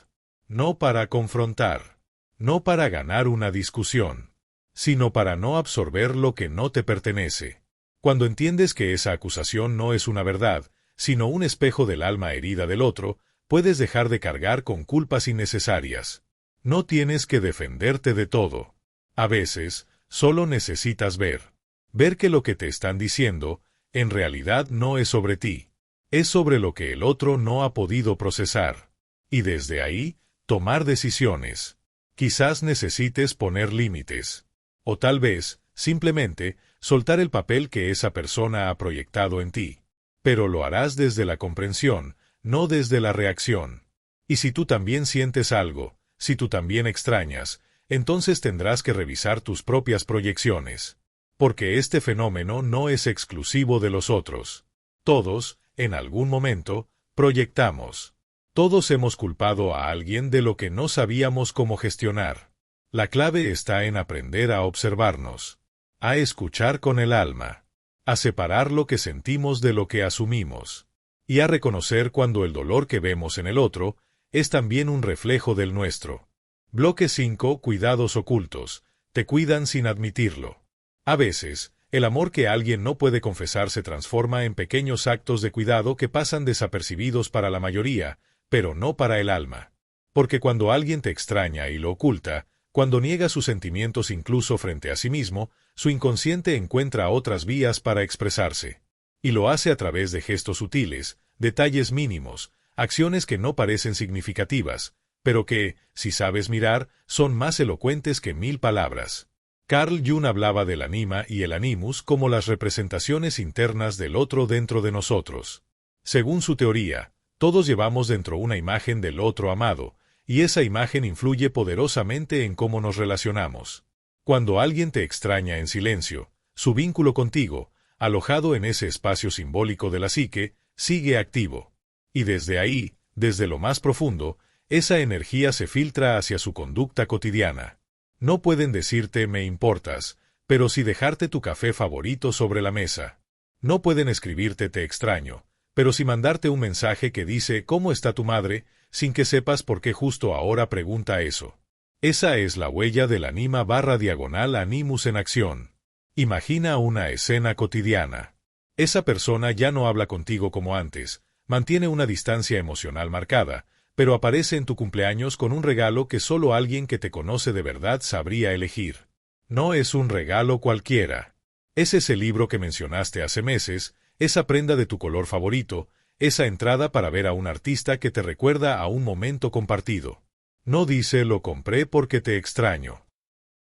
No para confrontar. No para ganar una discusión. Sino para no absorber lo que no te pertenece. Cuando entiendes que esa acusación no es una verdad, sino un espejo del alma herida del otro, puedes dejar de cargar con culpas innecesarias. No tienes que defenderte de todo. A veces, solo necesitas ver. Ver que lo que te están diciendo, en realidad no es sobre ti. Es sobre lo que el otro no ha podido procesar. Y desde ahí, tomar decisiones. Quizás necesites poner límites. O tal vez, simplemente, soltar el papel que esa persona ha proyectado en ti. Pero lo harás desde la comprensión, no desde la reacción. Y si tú también sientes algo, si tú también extrañas, entonces tendrás que revisar tus propias proyecciones. Porque este fenómeno no es exclusivo de los otros. Todos, en algún momento, proyectamos. Todos hemos culpado a alguien de lo que no sabíamos cómo gestionar. La clave está en aprender a observarnos, a escuchar con el alma, a separar lo que sentimos de lo que asumimos, y a reconocer cuando el dolor que vemos en el otro es también un reflejo del nuestro. Bloque 5. Cuidados ocultos. Te cuidan sin admitirlo. A veces, el amor que alguien no puede confesar se transforma en pequeños actos de cuidado que pasan desapercibidos para la mayoría, pero no para el alma. Porque cuando alguien te extraña y lo oculta, cuando niega sus sentimientos incluso frente a sí mismo, su inconsciente encuentra otras vías para expresarse. Y lo hace a través de gestos sutiles, detalles mínimos, acciones que no parecen significativas, pero que, si sabes mirar, son más elocuentes que 1000 palabras. Carl Jung hablaba del anima y el animus como las representaciones internas del otro dentro de nosotros. Según su teoría, todos llevamos dentro una imagen del otro amado, y esa imagen influye poderosamente en cómo nos relacionamos. Cuando alguien te extraña en silencio, su vínculo contigo, alojado en ese espacio simbólico de la psique, sigue activo. Y desde ahí, desde lo más profundo, esa energía se filtra hacia su conducta cotidiana. No pueden decirte me importas, pero sí dejarte tu café favorito sobre la mesa. No pueden escribirte te extraño, pero sí mandarte un mensaje que dice ¿cómo está tu madre?, sin que sepas por qué justo ahora pregunta eso. Esa es la huella del anima/animus en acción. Imagina una escena cotidiana. Esa persona ya no habla contigo como antes, mantiene una distancia emocional marcada, pero aparece en tu cumpleaños con un regalo que solo alguien que te conoce de verdad sabría elegir. No es un regalo cualquiera. Es ese libro que mencionaste hace meses, esa prenda de tu color favorito, esa entrada para ver a un artista que te recuerda a un momento compartido. No dice lo compré porque te extraño.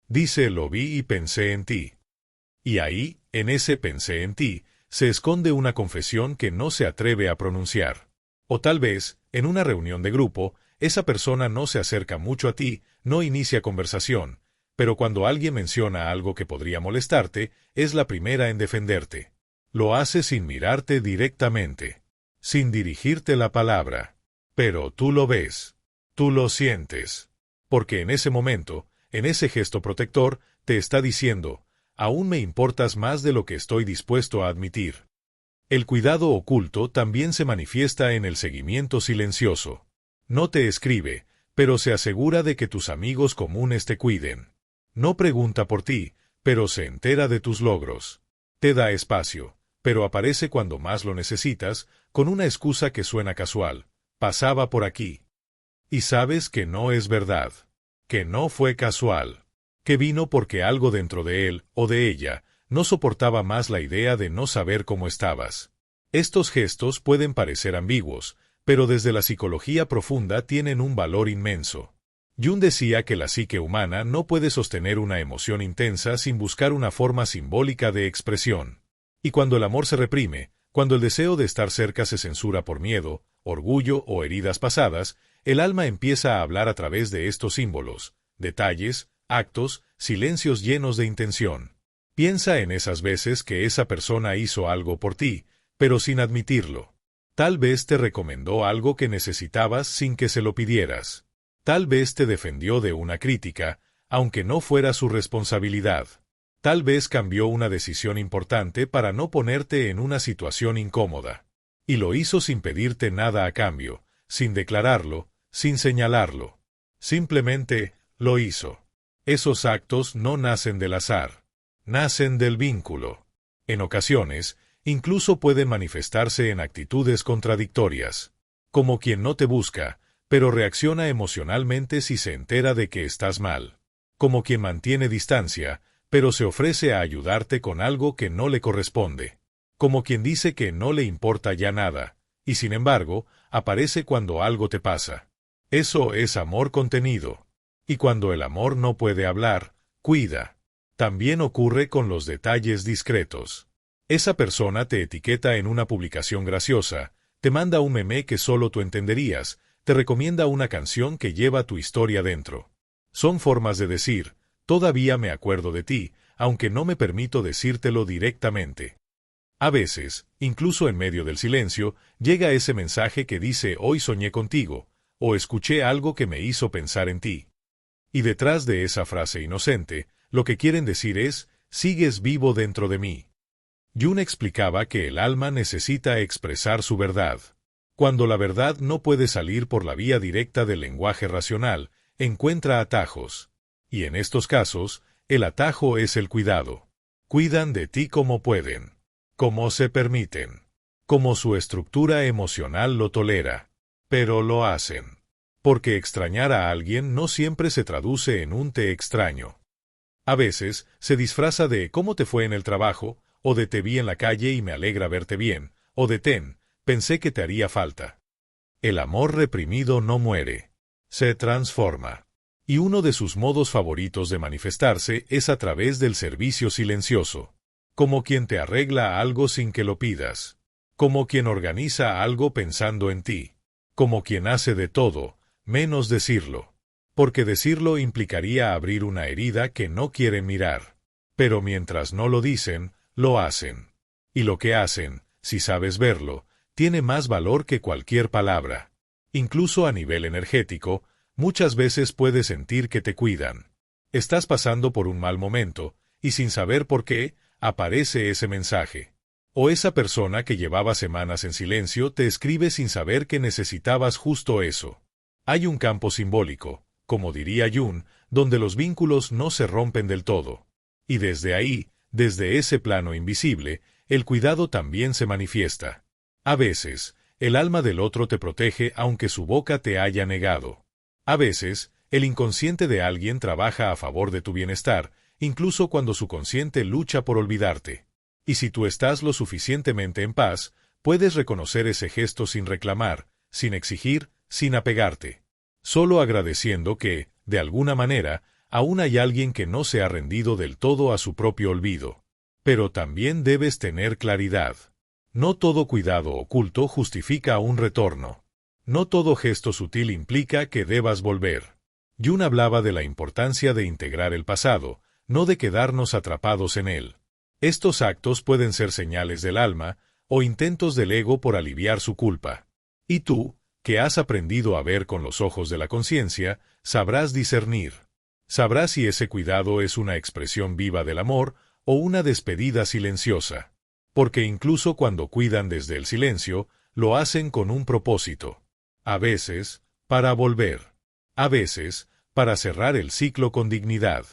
Dice lo vi y pensé en ti. Y ahí, en ese pensé en ti, se esconde una confesión que no se atreve a pronunciar. O tal vez, en una reunión de grupo, esa persona no se acerca mucho a ti, no inicia conversación, pero cuando alguien menciona algo que podría molestarte, es la primera en defenderte. Lo hace sin mirarte directamente, sin dirigirte la palabra. Pero tú lo ves, tú lo sientes, porque en ese momento, en ese gesto protector, te está diciendo, aún me importas más de lo que estoy dispuesto a admitir. El cuidado oculto también se manifiesta en el seguimiento silencioso. No te escribe, pero se asegura de que tus amigos comunes te cuiden. No pregunta por ti, pero se entera de tus logros. Te da espacio, pero aparece cuando más lo necesitas, con una excusa que suena casual. Pasaba por aquí. Y sabes que no es verdad. Que no fue casual. Que vino porque algo dentro de él, o de ella, no soportaba más la idea de no saber cómo estabas. Estos gestos pueden parecer ambiguos, pero desde la psicología profunda tienen un valor inmenso. Jung decía que la psique humana no puede sostener una emoción intensa sin buscar una forma simbólica de expresión. Y cuando el amor se reprime, cuando el deseo de estar cerca se censura por miedo, orgullo o heridas pasadas, el alma empieza a hablar a través de estos símbolos, detalles, actos, silencios llenos de intención. Piensa en esas veces que esa persona hizo algo por ti, pero sin admitirlo. Tal vez te recomendó algo que necesitabas sin que se lo pidieras. Tal vez te defendió de una crítica, aunque no fuera su responsabilidad. Tal vez cambió una decisión importante para no ponerte en una situación incómoda. Y lo hizo sin pedirte nada a cambio, sin declararlo, sin señalarlo. Simplemente, lo hizo. Esos actos no nacen del azar. Nacen del vínculo. En ocasiones, incluso pueden manifestarse en actitudes contradictorias. Como quien no te busca, pero reacciona emocionalmente si se entera de que estás mal. Como quien mantiene distancia, pero se ofrece a ayudarte con algo que no le corresponde. Como quien dice que no le importa ya nada, y sin embargo, aparece cuando algo te pasa. Eso es amor contenido. Y cuando el amor no puede hablar, cuida. También ocurre con los detalles discretos. Esa persona te etiqueta en una publicación graciosa, te manda un meme que solo tú entenderías, te recomienda una canción que lleva tu historia dentro. Son formas de decir, todavía me acuerdo de ti, aunque no me permito decírtelo directamente. A veces, incluso en medio del silencio, llega ese mensaje que dice hoy soñé contigo, o escuché algo que me hizo pensar en ti. Y detrás de esa frase inocente, lo que quieren decir es, sigues vivo dentro de mí. Jung explicaba que el alma necesita expresar su verdad. Cuando la verdad no puede salir por la vía directa del lenguaje racional, encuentra atajos. Y en estos casos, el atajo es el cuidado. Cuidan de ti como pueden, como se permiten, como su estructura emocional lo tolera, pero lo hacen. Porque extrañar a alguien no siempre se traduce en un te extraño. A veces, se disfraza de ¿cómo te fue en el trabajo?, o de te vi en la calle y me alegra verte bien, o de pensé que te haría falta. El amor reprimido no muere, se transforma. Y uno de sus modos favoritos de manifestarse es a través del servicio silencioso. Como quien te arregla algo sin que lo pidas. Como quien organiza algo pensando en ti. Como quien hace de todo, menos decirlo. Porque decirlo implicaría abrir una herida que no quieren mirar. Pero mientras no lo dicen, lo hacen. Y lo que hacen, si sabes verlo, tiene más valor que cualquier palabra. Incluso a nivel energético, muchas veces puedes sentir que te cuidan. Estás pasando por un mal momento, y sin saber por qué, aparece ese mensaje. O esa persona que llevaba semanas en silencio te escribe sin saber que necesitabas justo eso. Hay un campo simbólico, como diría Jung, donde los vínculos no se rompen del todo. Y desde ahí, desde ese plano invisible, el cuidado también se manifiesta. A veces, el alma del otro te protege aunque su boca te haya negado. A veces, el inconsciente de alguien trabaja a favor de tu bienestar, incluso cuando su consciente lucha por olvidarte. Y si tú estás lo suficientemente en paz, puedes reconocer ese gesto sin reclamar, sin exigir, sin apegarte. Solo agradeciendo que, de alguna manera, aún hay alguien que no se ha rendido del todo a su propio olvido. Pero también debes tener claridad. No todo cuidado oculto justifica un retorno. No todo gesto sutil implica que debas volver. Jung hablaba de la importancia de integrar el pasado, no de quedarnos atrapados en él. Estos actos pueden ser señales del alma o intentos del ego por aliviar su culpa. Y tú, que has aprendido a ver con los ojos de la conciencia, sabrás discernir. Sabrás si ese cuidado es una expresión viva del amor o una despedida silenciosa. Porque incluso cuando cuidan desde el silencio, lo hacen con un propósito. A veces, para volver. A veces, para cerrar el ciclo con dignidad.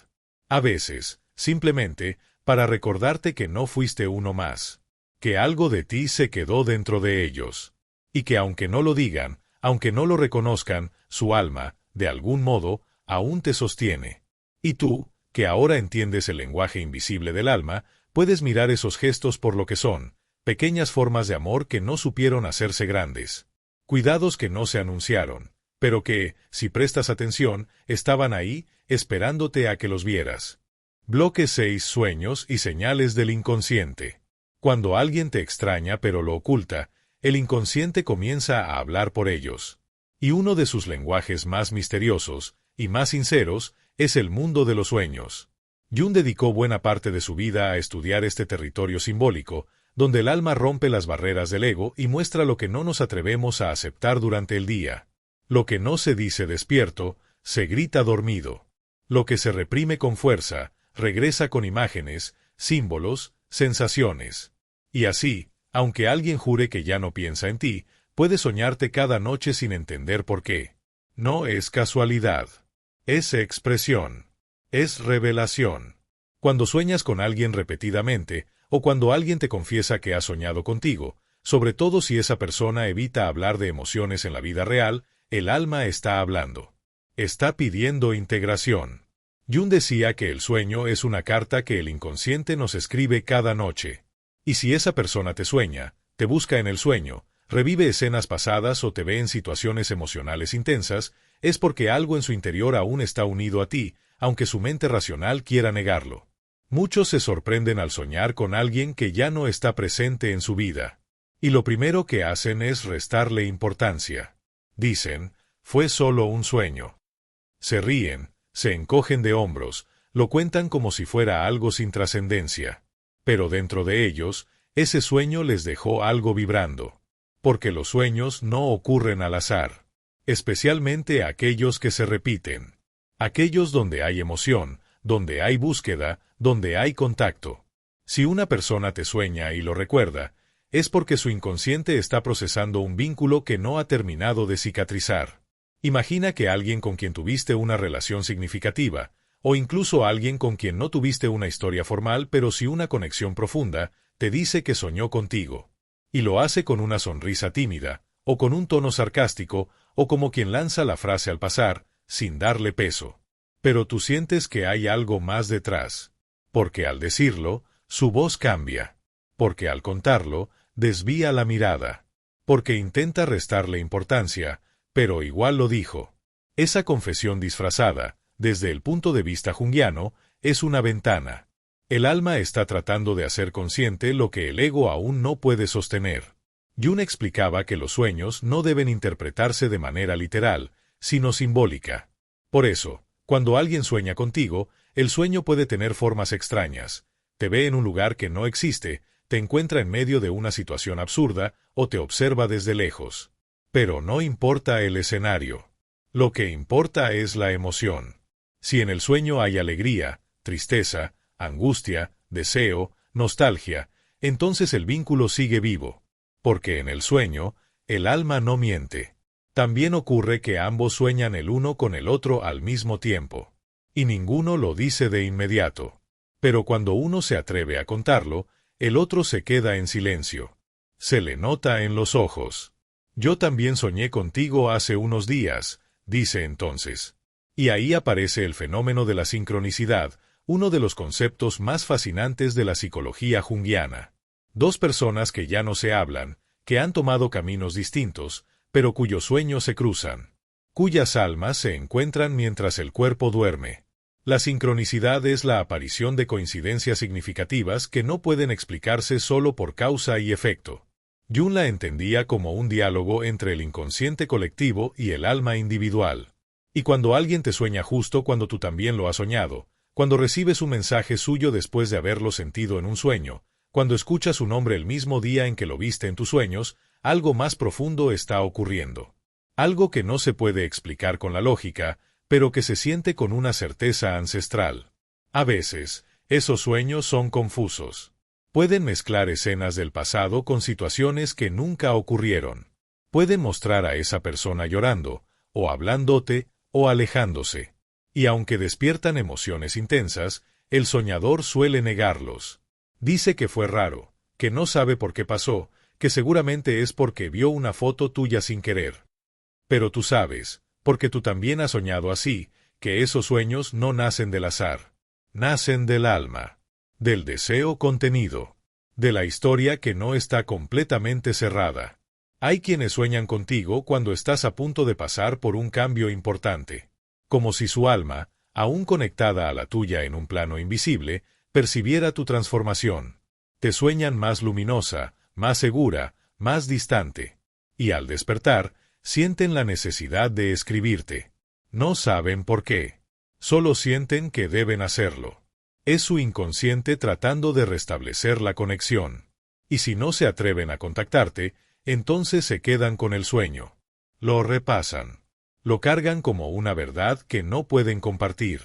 A veces, simplemente, para recordarte que no fuiste uno más. Que algo de ti se quedó dentro de ellos. Y que aunque no lo digan, aunque no lo reconozcan, su alma, de algún modo, aún te sostiene. Y tú, que ahora entiendes el lenguaje invisible del alma, puedes mirar esos gestos por lo que son, pequeñas formas de amor que no supieron hacerse grandes. Cuidados que no se anunciaron, pero que, si prestas atención, estaban ahí, esperándote a que los vieras. Bloque 6. Sueños y señales del inconsciente. Cuando alguien te extraña pero lo oculta, el inconsciente comienza a hablar por ellos. Y uno de sus lenguajes más misteriosos, y más sinceros, es el mundo de los sueños. Jung dedicó buena parte de su vida a estudiar este territorio simbólico, donde el alma rompe las barreras del ego y muestra lo que no nos atrevemos a aceptar durante el día. Lo que no se dice despierto, se grita dormido. Lo que se reprime con fuerza, regresa con imágenes, símbolos, sensaciones. Y así, aunque alguien jure que ya no piensa en ti, puede soñarte cada noche sin entender por qué. No es casualidad. Es expresión. Es revelación. Cuando sueñas con alguien repetidamente, o cuando alguien te confiesa que ha soñado contigo, sobre todo si esa persona evita hablar de emociones en la vida real, el alma está hablando. Está pidiendo integración. Jung decía que el sueño es una carta que el inconsciente nos escribe cada noche. Y si esa persona te sueña, te busca en el sueño, revive escenas pasadas o te ve en situaciones emocionales intensas, es porque algo en su interior aún está unido a ti, aunque su mente racional quiera negarlo. Muchos se sorprenden al soñar con alguien que ya no está presente en su vida. Y lo primero que hacen es restarle importancia. Dicen, fue solo un sueño. Se ríen, se encogen de hombros, lo cuentan como si fuera algo sin trascendencia. Pero dentro de ellos, ese sueño les dejó algo vibrando. Porque los sueños no ocurren al azar. Especialmente aquellos que se repiten. Aquellos donde hay emoción, donde hay búsqueda, donde hay contacto. Si una persona te sueña y lo recuerda, es porque su inconsciente está procesando un vínculo que no ha terminado de cicatrizar. Imagina que alguien con quien tuviste una relación significativa, o incluso alguien con quien no tuviste una historia formal pero sí una conexión profunda, te dice que soñó contigo. Y lo hace con una sonrisa tímida, o con un tono sarcástico, o como quien lanza la frase al pasar, sin darle peso. Pero tú sientes que hay algo más detrás. Porque al decirlo, su voz cambia. Porque al contarlo, desvía la mirada. Porque intenta restarle importancia, pero igual lo dijo. Esa confesión disfrazada, desde el punto de vista junguiano, es una ventana. El alma está tratando de hacer consciente lo que el ego aún no puede sostener. Jung explicaba que los sueños no deben interpretarse de manera literal, sino simbólica. Por eso, cuando alguien sueña contigo, el sueño puede tener formas extrañas. Te ve en un lugar que no existe, te encuentra en medio de una situación absurda o te observa desde lejos. Pero no importa el escenario. Lo que importa es la emoción. Si en el sueño hay alegría, tristeza, angustia, deseo, nostalgia, entonces el vínculo sigue vivo. Porque en el sueño, el alma no miente. También ocurre que ambos sueñan el uno con el otro al mismo tiempo. Y ninguno lo dice de inmediato. Pero cuando uno se atreve a contarlo, el otro se queda en silencio. Se le nota en los ojos. Yo también soñé contigo hace unos días, dice entonces. Y ahí aparece el fenómeno de la sincronicidad, uno de los conceptos más fascinantes de la psicología junguiana. Dos personas que ya no se hablan, que han tomado caminos distintos, pero cuyos sueños se cruzan, cuyas almas se encuentran mientras el cuerpo duerme. La sincronicidad es la aparición de coincidencias significativas que no pueden explicarse solo por causa y efecto. Jung la entendía como un diálogo entre el inconsciente colectivo y el alma individual. Y cuando alguien te sueña justo cuando tú también lo has soñado, cuando recibes un mensaje suyo después de haberlo sentido en un sueño, cuando escuchas su nombre el mismo día en que lo viste en tus sueños, algo más profundo está ocurriendo. Algo que no se puede explicar con la lógica, pero que se siente con una certeza ancestral. A veces, esos sueños son confusos. Pueden mezclar escenas del pasado con situaciones que nunca ocurrieron. Pueden mostrar a esa persona llorando, o hablándote, o alejándose. Y aunque despiertan emociones intensas, el soñador suele negarlos. Dice que fue raro, que no sabe por qué pasó, que seguramente es porque vio una foto tuya sin querer. Pero tú sabes, porque tú también has soñado así, que esos sueños no nacen del azar. Nacen del alma, del deseo contenido, de la historia que no está completamente cerrada. Hay quienes sueñan contigo cuando estás a punto de pasar por un cambio importante. Como si su alma, aún conectada a la tuya en un plano invisible, percibiera tu transformación. Te sueñan más luminosa, más segura, más distante. Y al despertar, sienten la necesidad de escribirte. No saben por qué. Solo sienten que deben hacerlo. Es su inconsciente tratando de restablecer la conexión. Y si no se atreven a contactarte, entonces se quedan con el sueño. Lo repasan. Lo cargan como una verdad que no pueden compartir.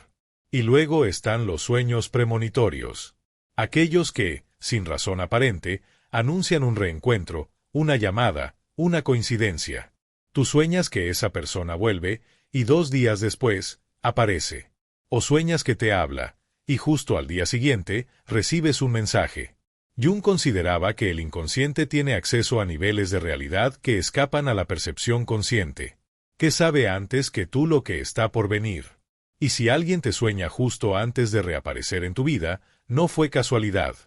Y luego están los sueños premonitorios. Aquellos que, sin razón aparente, anuncian un reencuentro, una llamada, una coincidencia. Tú sueñas que esa persona vuelve, y 2 días después, aparece. O sueñas que te habla, y justo al día siguiente, recibes un mensaje. Jung consideraba que el inconsciente tiene acceso a niveles de realidad que escapan a la percepción consciente. Que sabe antes que tú lo que está por venir. Y si alguien te sueña justo antes de reaparecer en tu vida, no fue casualidad.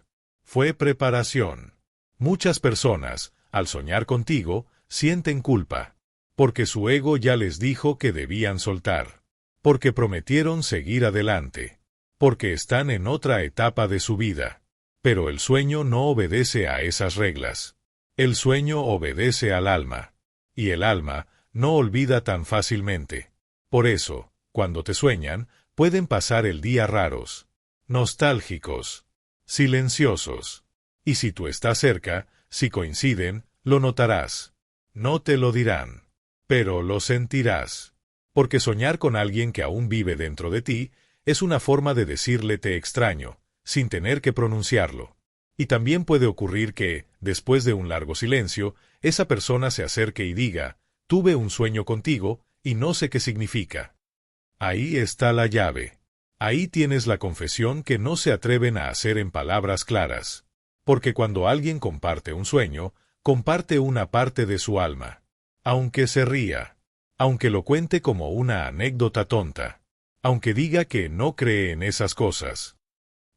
Fue preparación. Muchas personas, al soñar contigo, sienten culpa. Porque su ego ya les dijo que debían soltar. Porque prometieron seguir adelante. Porque están en otra etapa de su vida. Pero el sueño no obedece a esas reglas. El sueño obedece al alma. Y el alma no olvida tan fácilmente. Por eso, cuando te sueñan, pueden pasar el día raros, nostálgicos, silenciosos. Y si tú estás cerca, si coinciden, lo notarás. No te lo dirán, pero lo sentirás. Porque soñar con alguien que aún vive dentro de ti es una forma de decirle te extraño, sin tener que pronunciarlo. Y también puede ocurrir que, después de un largo silencio, esa persona se acerque y diga, tuve un sueño contigo, y no sé qué significa. Ahí está la llave. Ahí tienes la confesión que no se atreven a hacer en palabras claras. Porque cuando alguien comparte un sueño, comparte una parte de su alma. Aunque se ría. Aunque lo cuente como una anécdota tonta. Aunque diga que no cree en esas cosas.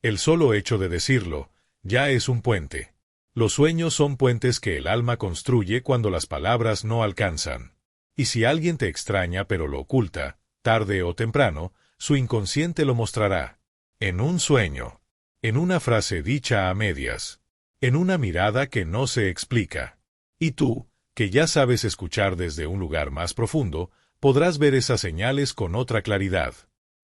El solo hecho de decirlo, ya es un puente. Los sueños son puentes que el alma construye cuando las palabras no alcanzan. Y si alguien te extraña pero lo oculta, tarde o temprano, su inconsciente lo mostrará. En un sueño. En una frase dicha a medias. En una mirada que no se explica. Y tú, que ya sabes escuchar desde un lugar más profundo, podrás ver esas señales con otra claridad.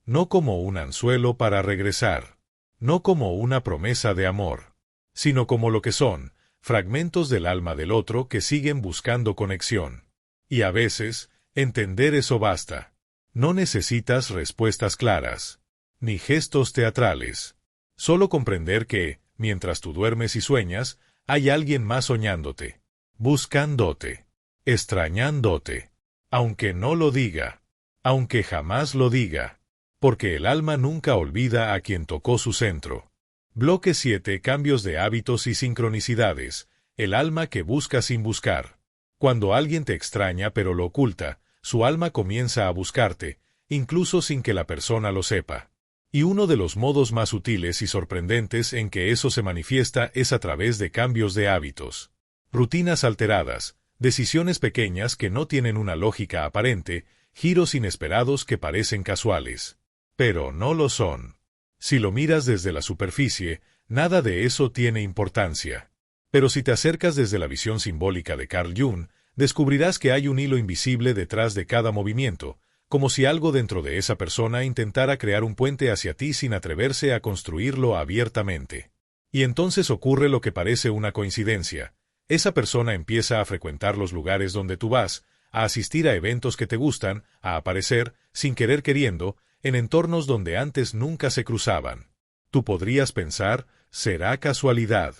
No como un anzuelo para regresar. No como una promesa de amor. Sino como lo que son, fragmentos del alma del otro que siguen buscando conexión. Y a veces, entender eso basta. No necesitas respuestas claras, ni gestos teatrales. Solo comprender que, mientras tú duermes y sueñas, hay alguien más soñándote, buscándote, extrañándote, aunque no lo diga, aunque jamás lo diga, porque el alma nunca olvida a quien tocó su centro. Bloque 7. Cambios de hábitos y sincronicidades, el alma que busca sin buscar. Cuando alguien te extraña pero lo oculta, su alma comienza a buscarte, incluso sin que la persona lo sepa. Y uno de los modos más sutiles y sorprendentes en que eso se manifiesta es a través de cambios de hábitos. Rutinas alteradas, decisiones pequeñas que no tienen una lógica aparente, giros inesperados que parecen casuales. Pero no lo son. Si lo miras desde la superficie, nada de eso tiene importancia. Pero si te acercas desde la visión simbólica de Carl Jung, descubrirás que hay un hilo invisible detrás de cada movimiento, como si algo dentro de esa persona intentara crear un puente hacia ti sin atreverse a construirlo abiertamente. Y entonces ocurre lo que parece una coincidencia. Esa persona empieza a frecuentar los lugares donde tú vas, a asistir a eventos que te gustan, a aparecer, sin querer queriendo, en entornos donde antes nunca se cruzaban. Tú podrías pensar, ¿será casualidad?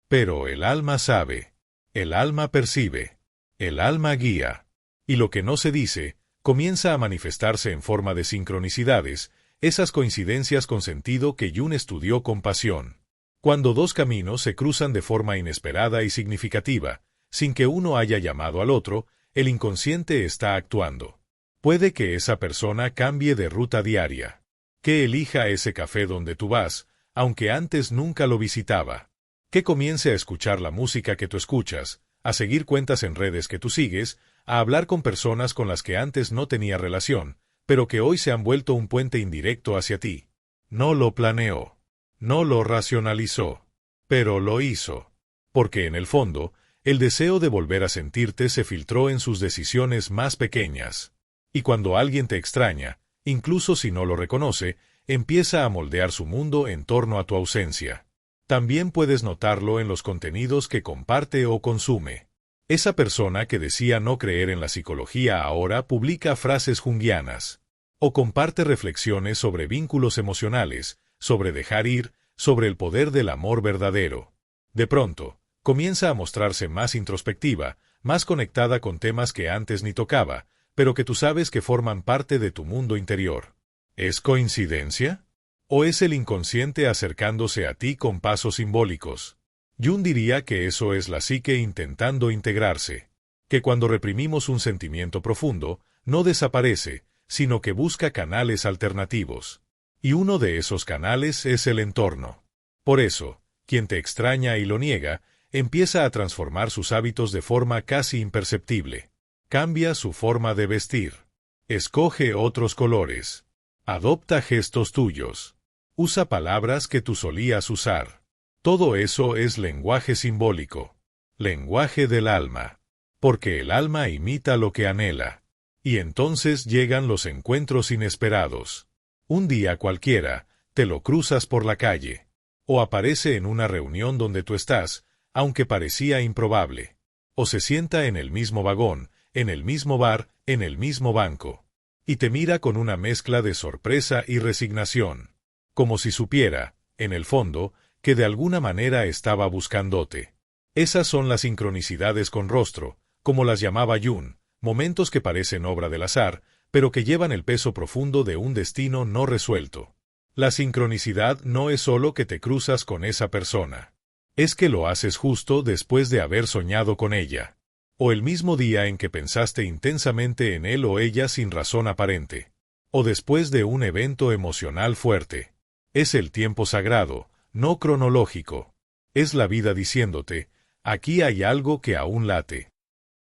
Pero el alma sabe, el alma percibe, el alma guía. Y lo que no se dice, comienza a manifestarse en forma de sincronicidades, esas coincidencias con sentido que Jung estudió con pasión. Cuando dos caminos se cruzan de forma inesperada y significativa, sin que uno haya llamado al otro, el inconsciente está actuando. Puede que esa persona cambie de ruta diaria, que elija ese café donde tú vas, aunque antes nunca lo visitaba, que comience a escuchar la música que tú escuchas, a seguir cuentas en redes que tú sigues, a hablar con personas con las que antes no tenía relación, pero que hoy se han vuelto un puente indirecto hacia ti. No lo planeó, no lo racionalizó, pero lo hizo. Porque en el fondo, el deseo de volver a sentirte se filtró en sus decisiones más pequeñas. Y cuando alguien te extraña, incluso si no lo reconoce, empieza a moldear su mundo en torno a tu ausencia. También puedes notarlo en los contenidos que comparte o consume. Esa persona que decía no creer en la psicología ahora publica frases junguianas. O comparte reflexiones sobre vínculos emocionales, sobre dejar ir, sobre el poder del amor verdadero. De pronto, comienza a mostrarse más introspectiva, más conectada con temas que antes ni tocaba, pero que tú sabes que forman parte de tu mundo interior. ¿Es coincidencia? ¿O es el inconsciente acercándose a ti con pasos simbólicos? Jung diría que eso es la psique intentando integrarse, que cuando reprimimos un sentimiento profundo, no desaparece, sino que busca canales alternativos. Y uno de esos canales es el entorno. Por eso, quien te extraña y lo niega, empieza a transformar sus hábitos de forma casi imperceptible. Cambia su forma de vestir. Escoge otros colores. Adopta gestos tuyos. Usa palabras que tú solías usar. Todo eso es lenguaje simbólico. Lenguaje del alma. Porque el alma imita lo que anhela. Y entonces llegan los encuentros inesperados. Un día cualquiera, te lo cruzas por la calle. O aparece en una reunión donde tú estás, aunque parecía improbable. O se sienta en el mismo vagón, en el mismo bar, en el mismo banco. Y te mira con una mezcla de sorpresa y resignación. Como si supiera, en el fondo, que de alguna manera estaba buscándote. Esas son las sincronicidades con rostro, como las llamaba Jung, momentos que parecen obra del azar, pero que llevan el peso profundo de un destino no resuelto. La sincronicidad no es solo que te cruzas con esa persona. Es que lo haces justo después de haber soñado con ella. O el mismo día en que pensaste intensamente en él o ella sin razón aparente. O después de un evento emocional fuerte. Es el tiempo sagrado, no cronológico. Es la vida diciéndote, aquí hay algo que aún late.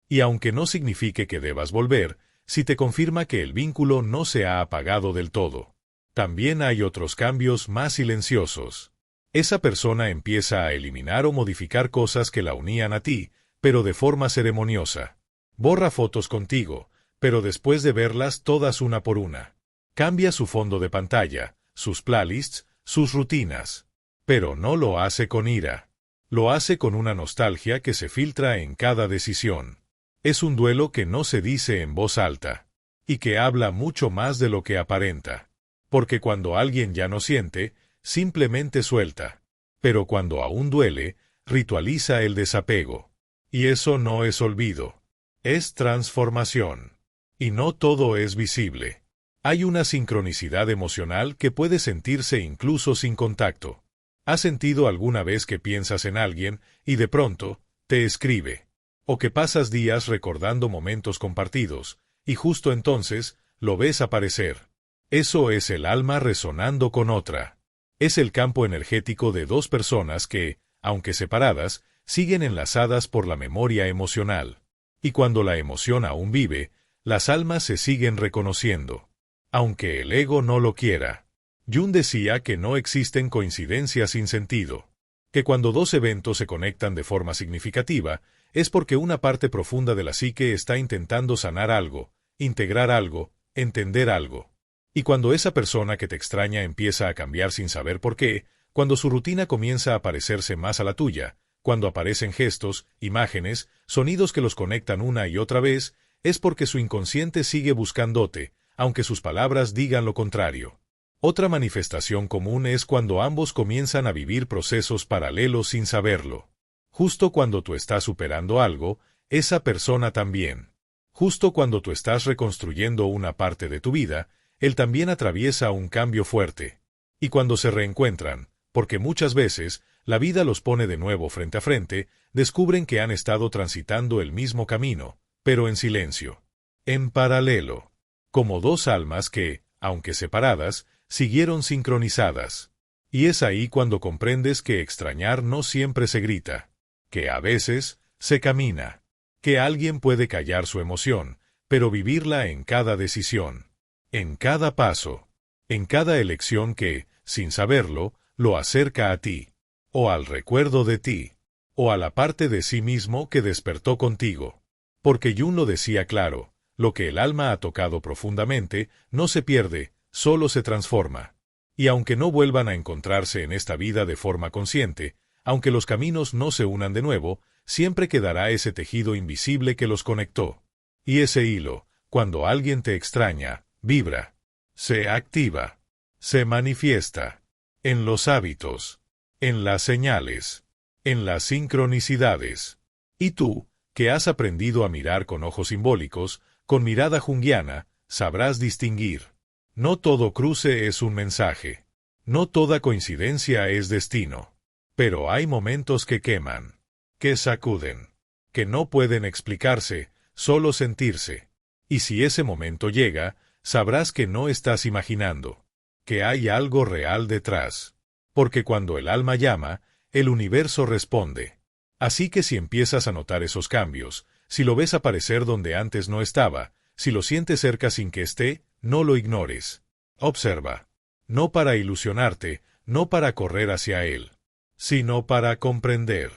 Y aunque no signifique que debas volver, sí te confirma que el vínculo no se ha apagado del todo. También hay otros cambios más silenciosos. Esa persona empieza a eliminar o modificar cosas que la unían a ti, pero de forma ceremoniosa. Borra fotos contigo, pero después de verlas todas una por una. Cambia su fondo de pantalla, sus playlists, sus rutinas. Pero no lo hace con ira. Lo hace con una nostalgia que se filtra en cada decisión. Es un duelo que no se dice en voz alta. Y que habla mucho más de lo que aparenta. Porque cuando alguien ya no siente, simplemente suelta. Pero cuando aún duele, ritualiza el desapego. Y eso no es olvido. Es transformación. Y no todo es visible. Hay una sincronicidad emocional que puede sentirse incluso sin contacto. ¿Has sentido alguna vez que piensas en alguien y de pronto te escribe? O que pasas días recordando momentos compartidos, y justo entonces lo ves aparecer. Eso es el alma resonando con otra. Es el campo energético de dos personas que, aunque separadas, siguen enlazadas por la memoria emocional. Y cuando la emoción aún vive, las almas se siguen reconociendo. Aunque el ego no lo quiera. Jung decía que no existen coincidencias sin sentido. Que cuando dos eventos se conectan de forma significativa, es porque una parte profunda de la psique está intentando sanar algo, integrar algo, entender algo. Y cuando esa persona que te extraña empieza a cambiar sin saber por qué, cuando su rutina comienza a parecerse más a la tuya, cuando aparecen gestos, imágenes, sonidos que los conectan una y otra vez, es porque su inconsciente sigue buscándote, aunque sus palabras digan lo contrario. Otra manifestación común es cuando ambos comienzan a vivir procesos paralelos sin saberlo. Justo cuando tú estás superando algo, esa persona también. Justo cuando tú estás reconstruyendo una parte de tu vida, él también atraviesa un cambio fuerte. Y cuando se reencuentran, porque muchas veces la vida los pone de nuevo frente a frente, descubren que han estado transitando el mismo camino, pero en silencio. En paralelo. Como dos almas que, aunque separadas, siguieron sincronizadas. Y es ahí cuando comprendes que extrañar no siempre se grita, que a veces se camina, que alguien puede callar su emoción, pero vivirla en cada decisión, en cada paso, en cada elección que, sin saberlo, lo acerca a ti, o al recuerdo de ti, o a la parte de sí mismo que despertó contigo. Porque Jung lo decía claro, lo que el alma ha tocado profundamente no se pierde, solo se transforma. Y aunque no vuelvan a encontrarse en esta vida de forma consciente, aunque los caminos no se unan de nuevo, siempre quedará ese tejido invisible que los conectó. Y ese hilo, cuando alguien te extraña, vibra, se activa, se manifiesta, en los hábitos, en las señales, en las sincronicidades. Y tú, que has aprendido a mirar con ojos simbólicos, con mirada junguiana, sabrás distinguir. No todo cruce es un mensaje. No toda coincidencia es destino. Pero hay momentos que queman, que sacuden, que no pueden explicarse, solo sentirse. Y si ese momento llega, sabrás que no estás imaginando, que hay algo real detrás. Porque cuando el alma llama, el universo responde. Así que si empiezas a notar esos cambios, si lo ves aparecer donde antes no estaba, si lo sientes cerca sin que esté, no lo ignores. Observa. No para ilusionarte, no para correr hacia él, sino para comprender,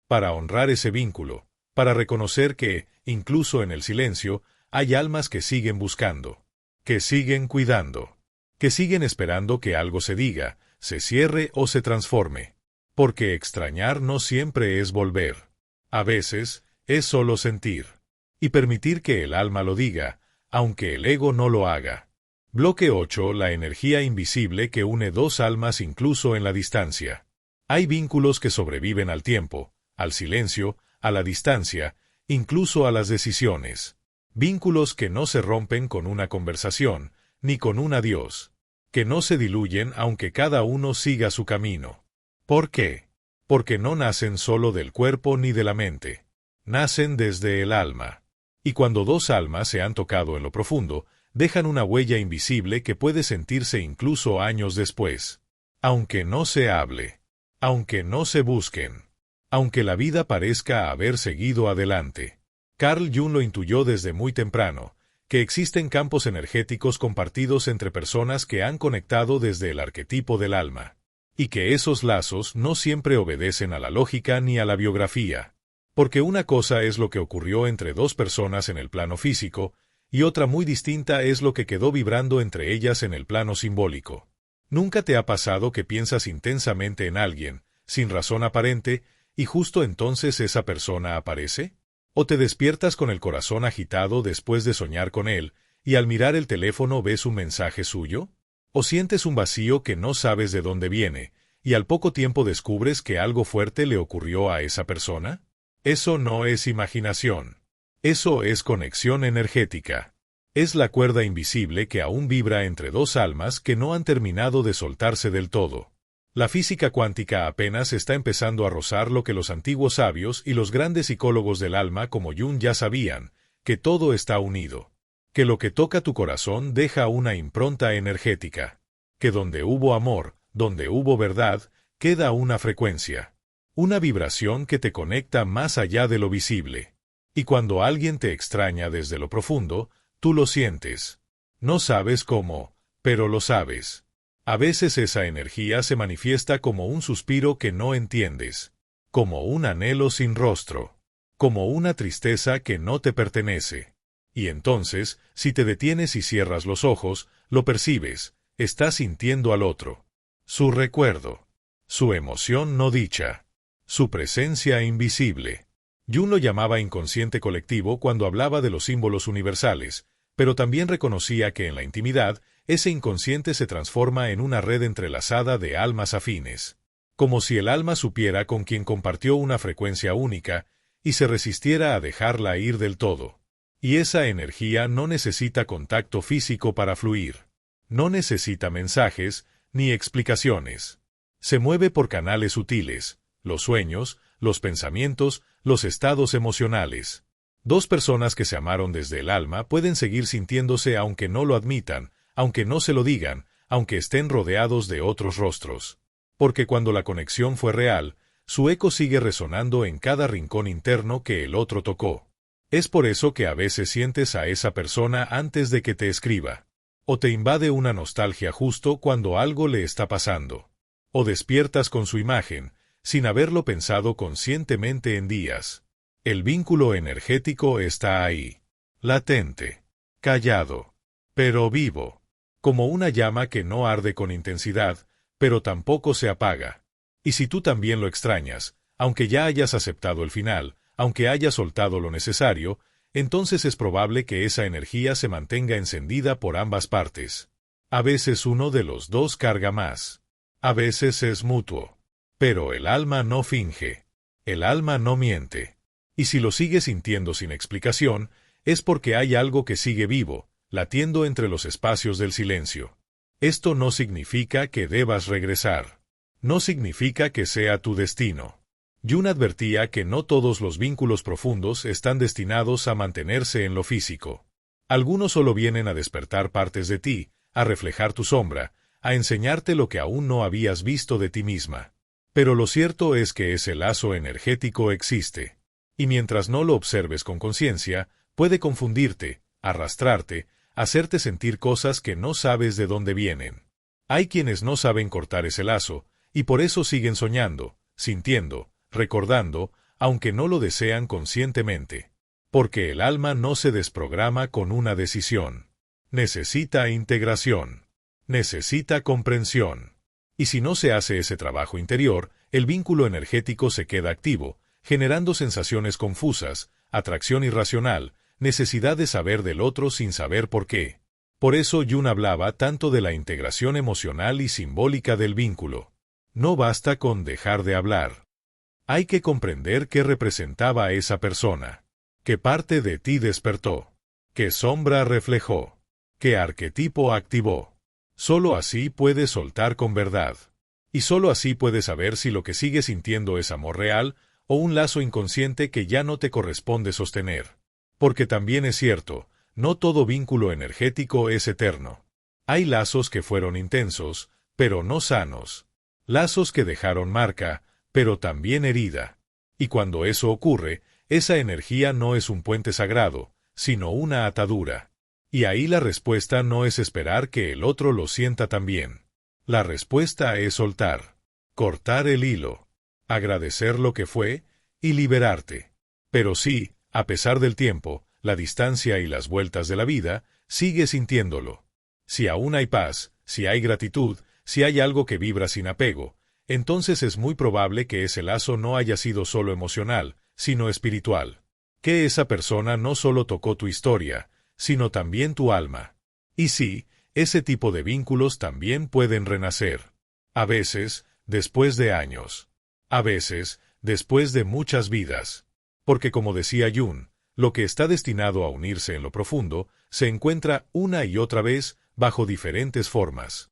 para honrar ese vínculo, para reconocer que, incluso en el silencio, hay almas que siguen buscando, que siguen cuidando, que siguen esperando que algo se diga, se cierre o se transforme. Porque extrañar no siempre es volver. A veces, es solo sentir. Y permitir que el alma lo diga, aunque el ego no lo haga. Bloque 8. La energía invisible que une dos almas incluso en la distancia. Hay vínculos que sobreviven al tiempo, al silencio, a la distancia, incluso a las decisiones. Vínculos que no se rompen con una conversación, ni con un adiós. Que no se diluyen aunque cada uno siga su camino. ¿Por qué? Porque no nacen solo del cuerpo ni de la mente. Nacen desde el alma. Y cuando dos almas se han tocado en lo profundo, dejan una huella invisible que puede sentirse incluso años después. Aunque no se hable. Aunque no se busquen. Aunque la vida parezca haber seguido adelante. Carl Jung lo intuyó desde muy temprano, que existen campos energéticos compartidos entre personas que han conectado desde el arquetipo del alma. Y que esos lazos no siempre obedecen a la lógica ni a la biografía. Porque una cosa es lo que ocurrió entre dos personas en el plano físico, y otra muy distinta es lo que quedó vibrando entre ellas en el plano simbólico. ¿Nunca te ha pasado que piensas intensamente en alguien, sin razón aparente, y justo entonces esa persona aparece? ¿O te despiertas con el corazón agitado después de soñar con él, y al mirar el teléfono ves un mensaje suyo? ¿O sientes un vacío que no sabes de dónde viene, y al poco tiempo descubres que algo fuerte le ocurrió a esa persona? Eso no es imaginación. Eso es conexión energética. Es la cuerda invisible que aún vibra entre dos almas que no han terminado de soltarse del todo. La física cuántica apenas está empezando a rozar lo que los antiguos sabios y los grandes psicólogos del alma como Jung ya sabían, que todo está unido. Que lo que toca tu corazón deja una impronta energética. Que donde hubo amor, donde hubo verdad, queda una frecuencia. Una vibración que te conecta más allá de lo visible. Y cuando alguien te extraña desde lo profundo, tú lo sientes. No sabes cómo, pero lo sabes. A veces esa energía se manifiesta como un suspiro que no entiendes. Como un anhelo sin rostro. Como una tristeza que no te pertenece. Y entonces, si te detienes y cierras los ojos, lo percibes, estás sintiendo al otro. Su recuerdo. Su emoción no dicha. Su presencia invisible. Jung lo llamaba inconsciente colectivo cuando hablaba de los símbolos universales, pero también reconocía que en la intimidad, ese inconsciente se transforma en una red entrelazada de almas afines. Como si el alma supiera con quien compartió una frecuencia única, y se resistiera a dejarla ir del todo. Y esa energía no necesita contacto físico para fluir. No necesita mensajes, ni explicaciones. Se mueve por canales sutiles, los sueños, los pensamientos, los estados emocionales. Dos personas que se amaron desde el alma pueden seguir sintiéndose aunque no lo admitan, aunque no se lo digan, aunque estén rodeados de otros rostros. Porque cuando la conexión fue real, su eco sigue resonando en cada rincón interno que el otro tocó. Es por eso que a veces sientes a esa persona antes de que te escriba. O te invade una nostalgia justo cuando algo le está pasando. O despiertas con su imagen, sin haberlo pensado conscientemente en días. El vínculo energético está ahí. Latente. Callado. Pero vivo. Como una llama que no arde con intensidad, pero tampoco se apaga. Y si tú también lo extrañas, aunque ya hayas aceptado el final, aunque hayas soltado lo necesario, entonces es probable que esa energía se mantenga encendida por ambas partes. A veces uno de los dos carga más. A veces es mutuo. Pero el alma no finge. El alma no miente. Y si lo sigues sintiendo sin explicación, es porque hay algo que sigue vivo, latiendo entre los espacios del silencio. Esto no significa que debas regresar. No significa que sea tu destino. Jung advertía que no todos los vínculos profundos están destinados a mantenerse en lo físico. Algunos solo vienen a despertar partes de ti, a reflejar tu sombra, a enseñarte lo que aún no habías visto de ti misma. Pero lo cierto es que ese lazo energético existe. Y mientras no lo observes con conciencia, puede confundirte, arrastrarte, hacerte sentir cosas que no sabes de dónde vienen. Hay quienes no saben cortar ese lazo, y por eso siguen soñando, sintiendo, recordando, aunque no lo desean conscientemente. Porque el alma no se desprograma con una decisión. Necesita integración. Necesita comprensión. Y si no se hace ese trabajo interior, el vínculo energético se queda activo, generando sensaciones confusas, atracción irracional, necesidad de saber del otro sin saber por qué. Por eso Jung hablaba tanto de la integración emocional y simbólica del vínculo. No basta con dejar de hablar. Hay que comprender qué representaba a esa persona, qué parte de ti despertó, qué sombra reflejó, qué arquetipo activó. Solo así puedes soltar con verdad. Y solo así puedes saber si lo que sigues sintiendo es amor real o un lazo inconsciente que ya no te corresponde sostener. Porque también es cierto, no todo vínculo energético es eterno. Hay lazos que fueron intensos, pero no sanos. Lazos que dejaron marca, pero también herida. Y cuando eso ocurre, esa energía no es un puente sagrado, sino una atadura. Y ahí la respuesta no es esperar que el otro lo sienta también. La respuesta es soltar, cortar el hilo, agradecer lo que fue y liberarte. Pero sí, a pesar del tiempo, la distancia y las vueltas de la vida, sigue sintiéndolo. Si aún hay paz, si hay gratitud, si hay algo que vibra sin apego, entonces es muy probable que ese lazo no haya sido solo emocional, sino espiritual. Que esa persona no solo tocó tu historia, sino también tu alma. Y sí, ese tipo de vínculos también pueden renacer. A veces, después de años. A veces, después de muchas vidas. Porque como decía Jung, lo que está destinado a unirse en lo profundo, se encuentra una y otra vez bajo diferentes formas.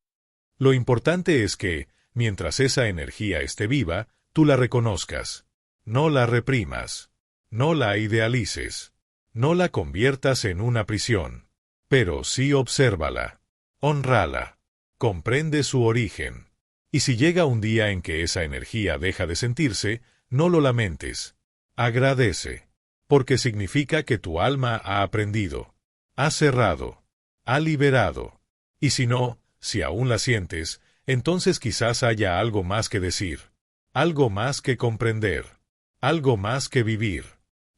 Lo importante es que, mientras esa energía esté viva, tú la reconozcas. No la reprimas. No la idealices. No la conviertas en una prisión. Pero sí obsérvala. Hónrala. Comprende su origen. Y si llega un día en que esa energía deja de sentirse, no lo lamentes. Agradece. Porque significa que tu alma ha aprendido. Ha cerrado. Ha liberado. Y si no, si aún la sientes, entonces quizás haya algo más que decir. Algo más que comprender. Algo más que vivir.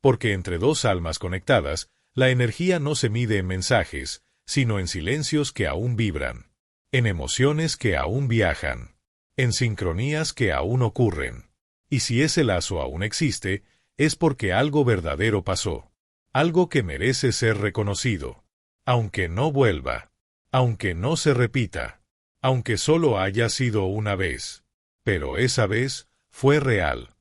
Porque entre dos almas conectadas, la energía no se mide en mensajes, sino en silencios que aún vibran, en emociones que aún viajan, en sincronías que aún ocurren. Y si ese lazo aún existe, es porque algo verdadero pasó, algo que merece ser reconocido, aunque no vuelva, aunque no se repita, aunque solo haya sido una vez. Pero esa vez fue real.